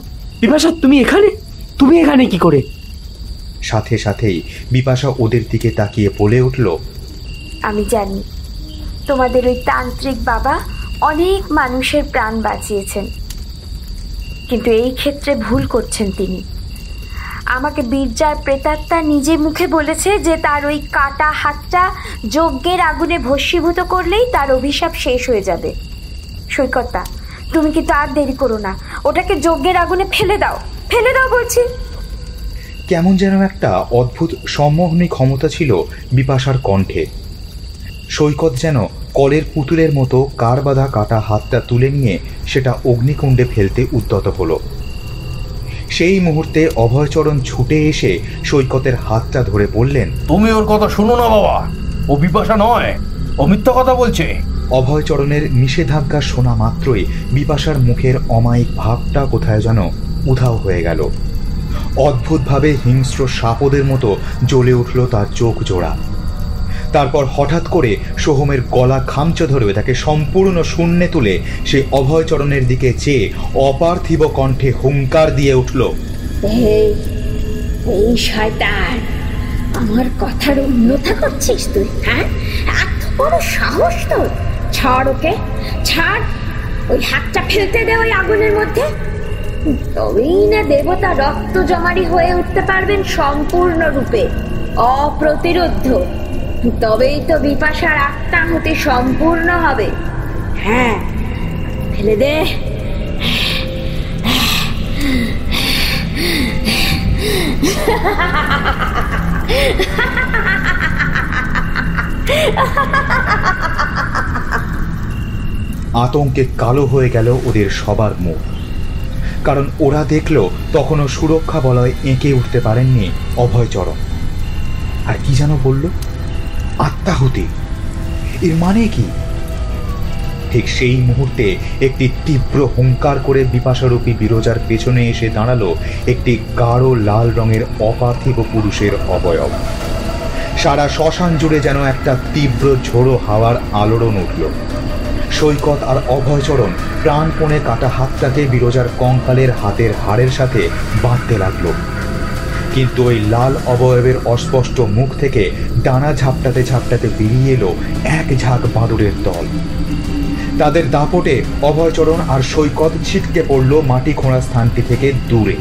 বিপাশা, তুমি এখানে? তুমি এখানে কি করে? সাথে সাথেই বিপাশা ওদের দিকে তাকিয়ে বলে উঠল, আমি জানি তোমাদের ওই তান্ত্রিক বাবা অনেক মানুষের প্রাণ বাঁচিয়েছেন, কিন্তু এই ক্ষেত্রে ভুল করছেন তিনি। আমাকে বীরজার প্রেতাত্মা নিজে মুখে বলেছে যে তার ওই কাটা হাতটা যজ্ঞের আগুনে ভস্মীভূত করলেই তার অভিশাপ শেষ হয়ে যাবে। সৈকতদা, তুমি কিন্তু আর দেরি করো না, ওটাকে যজ্ঞের আগুনে ফেলে দাও, ফেলে দাও বলছি। কেমন যেন একটা অদ্ভুত সম্মোহনী ক্ষমতা ছিল বিপাশার কণ্ঠে। সৈকত যেন কলের পুতুলের মতো কার বাঁধা কাটা হাতটা তুলে নিয়ে সেটা অগ্নিকুণ্ডে ফেলতে উদ্যত হলো। সেই মুহূর্তে অভয়চরণ ছুটে এসে সৈকতের হাতটা ধরে বললেন, তুমি ওর কথা শুনো না বাবা, ও বিপাশা নয়, ও মিথ্যা কথা বলছে। অভয়চরণের নিষেধাজ্ঞা শোনা মাত্রই বিপাশার মুখের অমায়িক ভাবটা কোথায় যেন উধাও হয়ে গেল। অদ্ভুতভাবে হিংস্র সাপদের মতো জ্বলে উঠল তার চোখ জোড়া। তারপর হঠাৎ করে সোহমের গলা খামচে ধরে তাকে সম্পূর্ণ শূন্যে তুলে সে অভয়চরণের দিকে চেয়ে অপার্থিব কণ্ঠে হুঙ্কার দিয়ে উঠল, এই শয়তান, আমার কথার অন্যথা করছিস তুই? হ্যাঁ, এত বড় সাহস তোর? ছাড় ওকে, ছাড়। ওই হাতটা ফেলতে দে ওই আগুনের মধ্যে, তবেই না দেবতা রক্ত জমারি হয়ে উঠতে পারবেন সম্পূর্ণরূপে, অপ্রতিরোধ্য। তবেই তো বিপাশার আত্মাহুতি সম্পূর্ণ হবে। হ্যাঁ, ফেলে দে। আতঙ্কে কালো হয়ে গেল ওদের সবার মুখ, কারণ ওরা দেখল তখনও সুরক্ষা বলয় এঁকে উঠতে পারেননি অভয়চরণ। আর কি যেন বলল, আত্মাহুতি। এর মানে কি? ঠিক সেই মুহূর্তে একটি তীব্র হুঙ্কার করে বিপাশারূপী বিরজার পেছনে এসে দাঁড়ালো একটি গাঢ় লাল রঙের অপার্থিব পুরুষের অবয়ব। সারা শ্মশান জুড়ে যেন একটা তীব্র ঝোড়ো হাওয়ার আলোড়ন উঠল। সৈকত আর অভয়চরণ প্রাণপণে কাটা হাতটাকে বিরজার কঙ্কালের হাতের হাড়ের সাথে বাঁধতে লাগলো, কিন্তু ওই লাল অবয়বের অস্পষ্ট মুখ থেকে ডানা ঝাপটাতে ঝাপটাতে বেরিয়ে এলো এক ঝাঁক বাঁদরের দল। তাদের দাপটে অভয়চরণ আর সৈকত ছিটকে পড়ল মাটি খোঁড়া স্থানটি থেকে দূরে।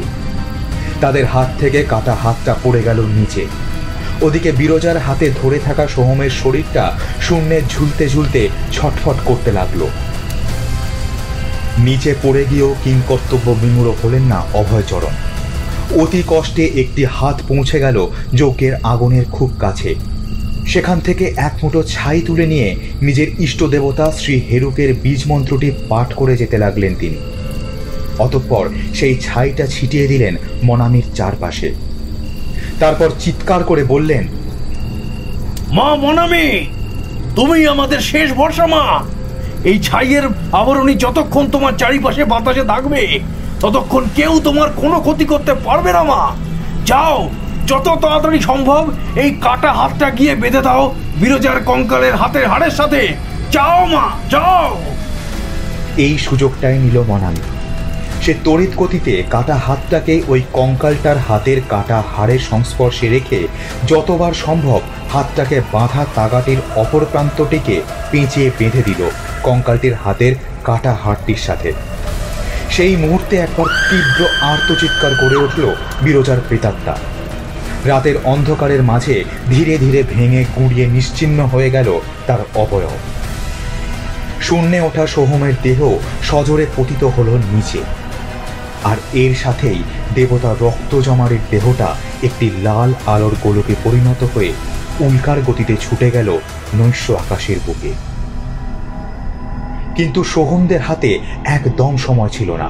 তাদের হাত থেকে কাটা হাতটা পড়ে গেল নিচে। ওদিকে বিরজার হাতে ধরে থাকা সোহমের শরীরটা শূন্যে ঝুলতে ঝুলতে ছটফট করতে লাগলো। নিচে পড়ে গিয়েও কিংকর্তব্য বিমূঢ় হলেন না অভয়চরণ। অতি কষ্টে একটি হাত পৌঁছে গেল যজ্ঞের আগুনের খুব কাছে। সেখান থেকে এক মুঠো ছাই তুলে নিয়ে নিজের ইষ্ট দেবতা শ্রী হেরুকের বীজ মন্ত্রটি পাঠ করে যেতে লাগলেন তিনি। অতঃপর সেই ছাইটা ছিটিয়ে দিলেন মনামির চারপাশে। তারপর চিৎকার করে বললেন, মা মনামি, তুমি আমাদের শেষ ভরসা মা। এই ছাইয়ের আবরণী যতক্ষণ তোমার চারিপাশে বাতাসে থাকবে ততক্ষণ কেউ তোমার কোনো ক্ষতি করতে পারবে না মা। যাও, যত তাড়াতাড়ি সম্ভব এই কাটা হাতটা গিয়ে বেঁধে দাও বিরজার কঙ্কালের হাতের হাড়ের সাথে। যাও মা, যাও। এই সুযোগটাই নিল মনামি। সে তড়িৎ গতিতে কাটা হাতটাকে ওই কঙ্কালটার হাতের কাটা হাড়ের সংস্পর্শে রেখে যতবার সম্ভব হাতটাকে বাঁধা তাগাটির অপর প্রান্তটিকে পেঁচিয়ে বেঁধে দিল কঙ্কালটির হাতের কাটা হাড়টির সাথে। সেই মুহূর্তে একবার তীব্র আর্তচিৎকার করে উঠল বিরজার প্রেতাত্মা। রাতের অন্ধকারের মাঝে ধীরে ধীরে ভেঙে গুঁড়িয়ে নিশ্চিহ্ন হয়ে গেল তার অবয়ব। শূন্যে ওঠা সোহমের দেহ সজোরে পতিত হল নিচে, আর এর সাথেই দেবতা রক্তজমারের দেহটা একটি লাল আলোর গোলকে পরিণত হয়ে উল্কার গতিতে ছুটে গেল নৈশ আকাশের বুকে। কিন্তু সোহমদের হাতে একদম সময় ছিল না।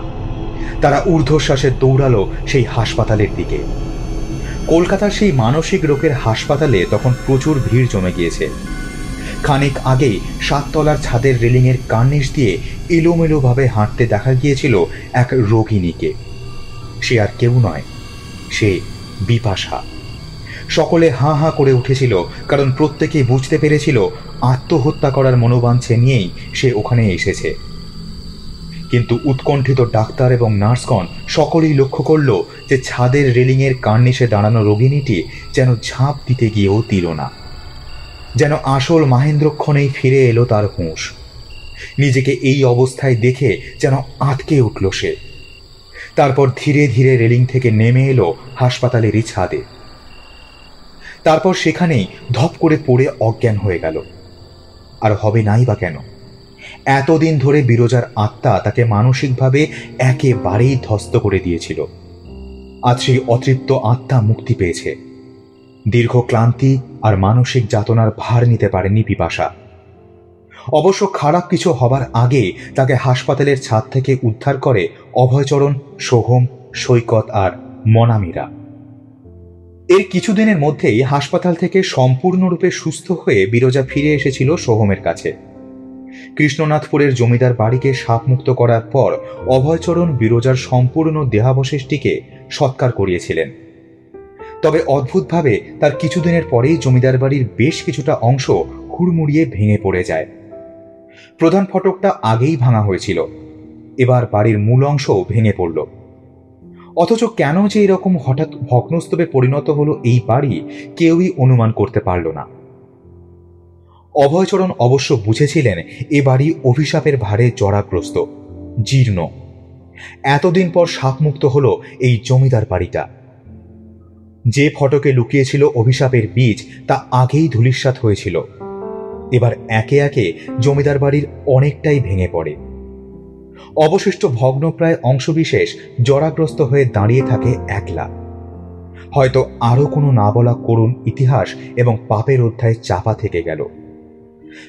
তারা ঊর্ধ্বশ্বাসে দৌড়ালো সেই হাসপাতালের দিকে। কলকাতার সেই মানসিক রোগের হাসপাতালে তখন প্রচুর ভিড় জমে গিয়েছে। খানিক আগেই 7 তলার ছাদের রেলিংয়ের কার্নিশ দিয়ে এলোমেলোভাবে হাঁটতে দেখা গিয়েছিল এক রোগিণীকে। সে আর কেউ নয়, সে বিপাশা। সকলে হাঁ হাঁ করে উঠেছিল, কারণ প্রত্যেকেই বুঝতে পেরেছিল আত্মহত্যা করার মনোবাঞ্ছে নিয়েই সে ওখানে এসেছে। কিন্তু উৎকণ্ঠিত ডাক্তার এবং নার্সগণ সকলেই লক্ষ্য করল যে ছাদের রেলিংয়ের কার্নিশে দাঁড়ানো রোগিণীটি যেন ঝাঁপ দিতে গিয়েও দিল না, যেন আসল মাহেন্দ্রক্ষণেই ফিরে এলো তার হুঁশ। নিজেকে এই অবস্থায় দেখে যেন আটকে উঠল সে। তারপর ধীরে ধীরে রেলিং থেকে নেমে এলো হাসপাতালেরই ছাদে। তারপর সেখানেই ধপ করে পড়ে অজ্ঞান হয়ে গেল। আর হবে নাই বা কেন? এতদিন ধরে বিরজার আত্মা তাকে মানসিকভাবে একেবারেই ধ্বস্ত করে দিয়েছিল। আজ সেই অতৃপ্ত আত্মা মুক্তি পেয়েছে। দীর্ঘ ক্লান্তি আর মানসিক যাতনার ভার নিতে পারেনি বিপাশা। অবশ্য খারাপ কিছু হবার আগে তাকে হাসপাতালের ছাদ থেকে উদ্ধার করে অভয়চরণ, সোহম, সৈকত আর মনামিরা। এর কিছুদিনের মধ্যেই হাসপাতাল থেকে সম্পূর্ণরূপে সুস্থ হয়ে বিরজা ফিরে এসেছিল সোহমের কাছে। কৃষ্ণনাথপুরের জমিদার বাড়িকে সাপমুক্ত করার পর অভয়চরণ বিরজার সম্পূর্ণ দেহাবশেষটিকে সৎকার করিয়েছিলেন। তবে অদ্ভুতভাবে তার কিছুদিনের পরেই জমিদার বাড়ির বেশ কিছুটা অংশ হুড়মুড়িয়ে ভেঙে পড়ে যায়। প্রধান ফটকটা আগেই ভাঙা হয়েছিল, এবার বাড়ির মূল অংশও ভেঙে পড়ল। অথচ কেন যে এরকম হঠাৎ ভগ্নস্তূপে পরিণত হলো এই বাড়ি, কেউই অনুমান করতে পারল না। অভয়চরণ অবশ্য বুঝেছিলেন এ বাড়ি অভিশাপের ভারে জরাগ্রস্ত, জীর্ণ। এতদিন পর সাপমুক্ত হলো এই জমিদার বাড়িটা। যে ফটকে লুকিয়েছিল অভিশাপের বীজ, তা আগেই ধূলিসাৎ হয়েছিল। এবার একে একে জমিদার বাড়ির অনেকটাই ভেঙে পড়ে। অবশিষ্ট ভগ্নপ্রায় অংশবিশেষ জরাগ্রস্ত হয়ে দাঁড়িয়ে থাকে একলা। হয়তো আরো কোনো না বলা করুণ ইতিহাস এবং পাপের অধ্যায় চাপা থেকে গেল।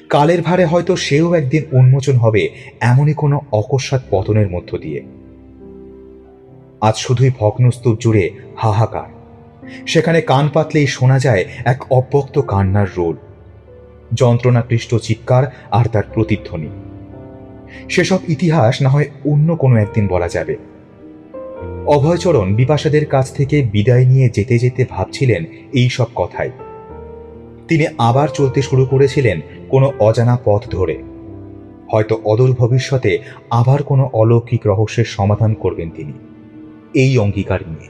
কালের ভারে হয়তো সেও একদিন উন্মোচন হবে এমনই কোনো অকস্মাৎ পতনের মধ্য দিয়ে। আজ শুধুই ভগ্নস্তূপ জুড়ে হাহাকার। সেখানে কান পাতলেই শোনা যায় এক অব্যক্ত কান্নার রোল, যন্ত্রণাক্লিষ্ট চিৎকার আর তার প্রতিধ্বনি। সেসব ইতিহাস না হয় অন্য কোনো একদিন বলা যাবে। অভয়চরণ বিপাশাদের কাছ থেকে বিদায় নিয়ে যেতে যেতে ভাবছিলেন এই সব কথাই। তিনি আবার চলতে শুরু করেছিলেন কোনো অজানা পথ ধরে। হয়তো অদূর ভবিষ্যতে আবার কোনো অলৌকিক রহস্যের সমাধান করবেন তিনি, এই অঙ্গীকার নিয়ে।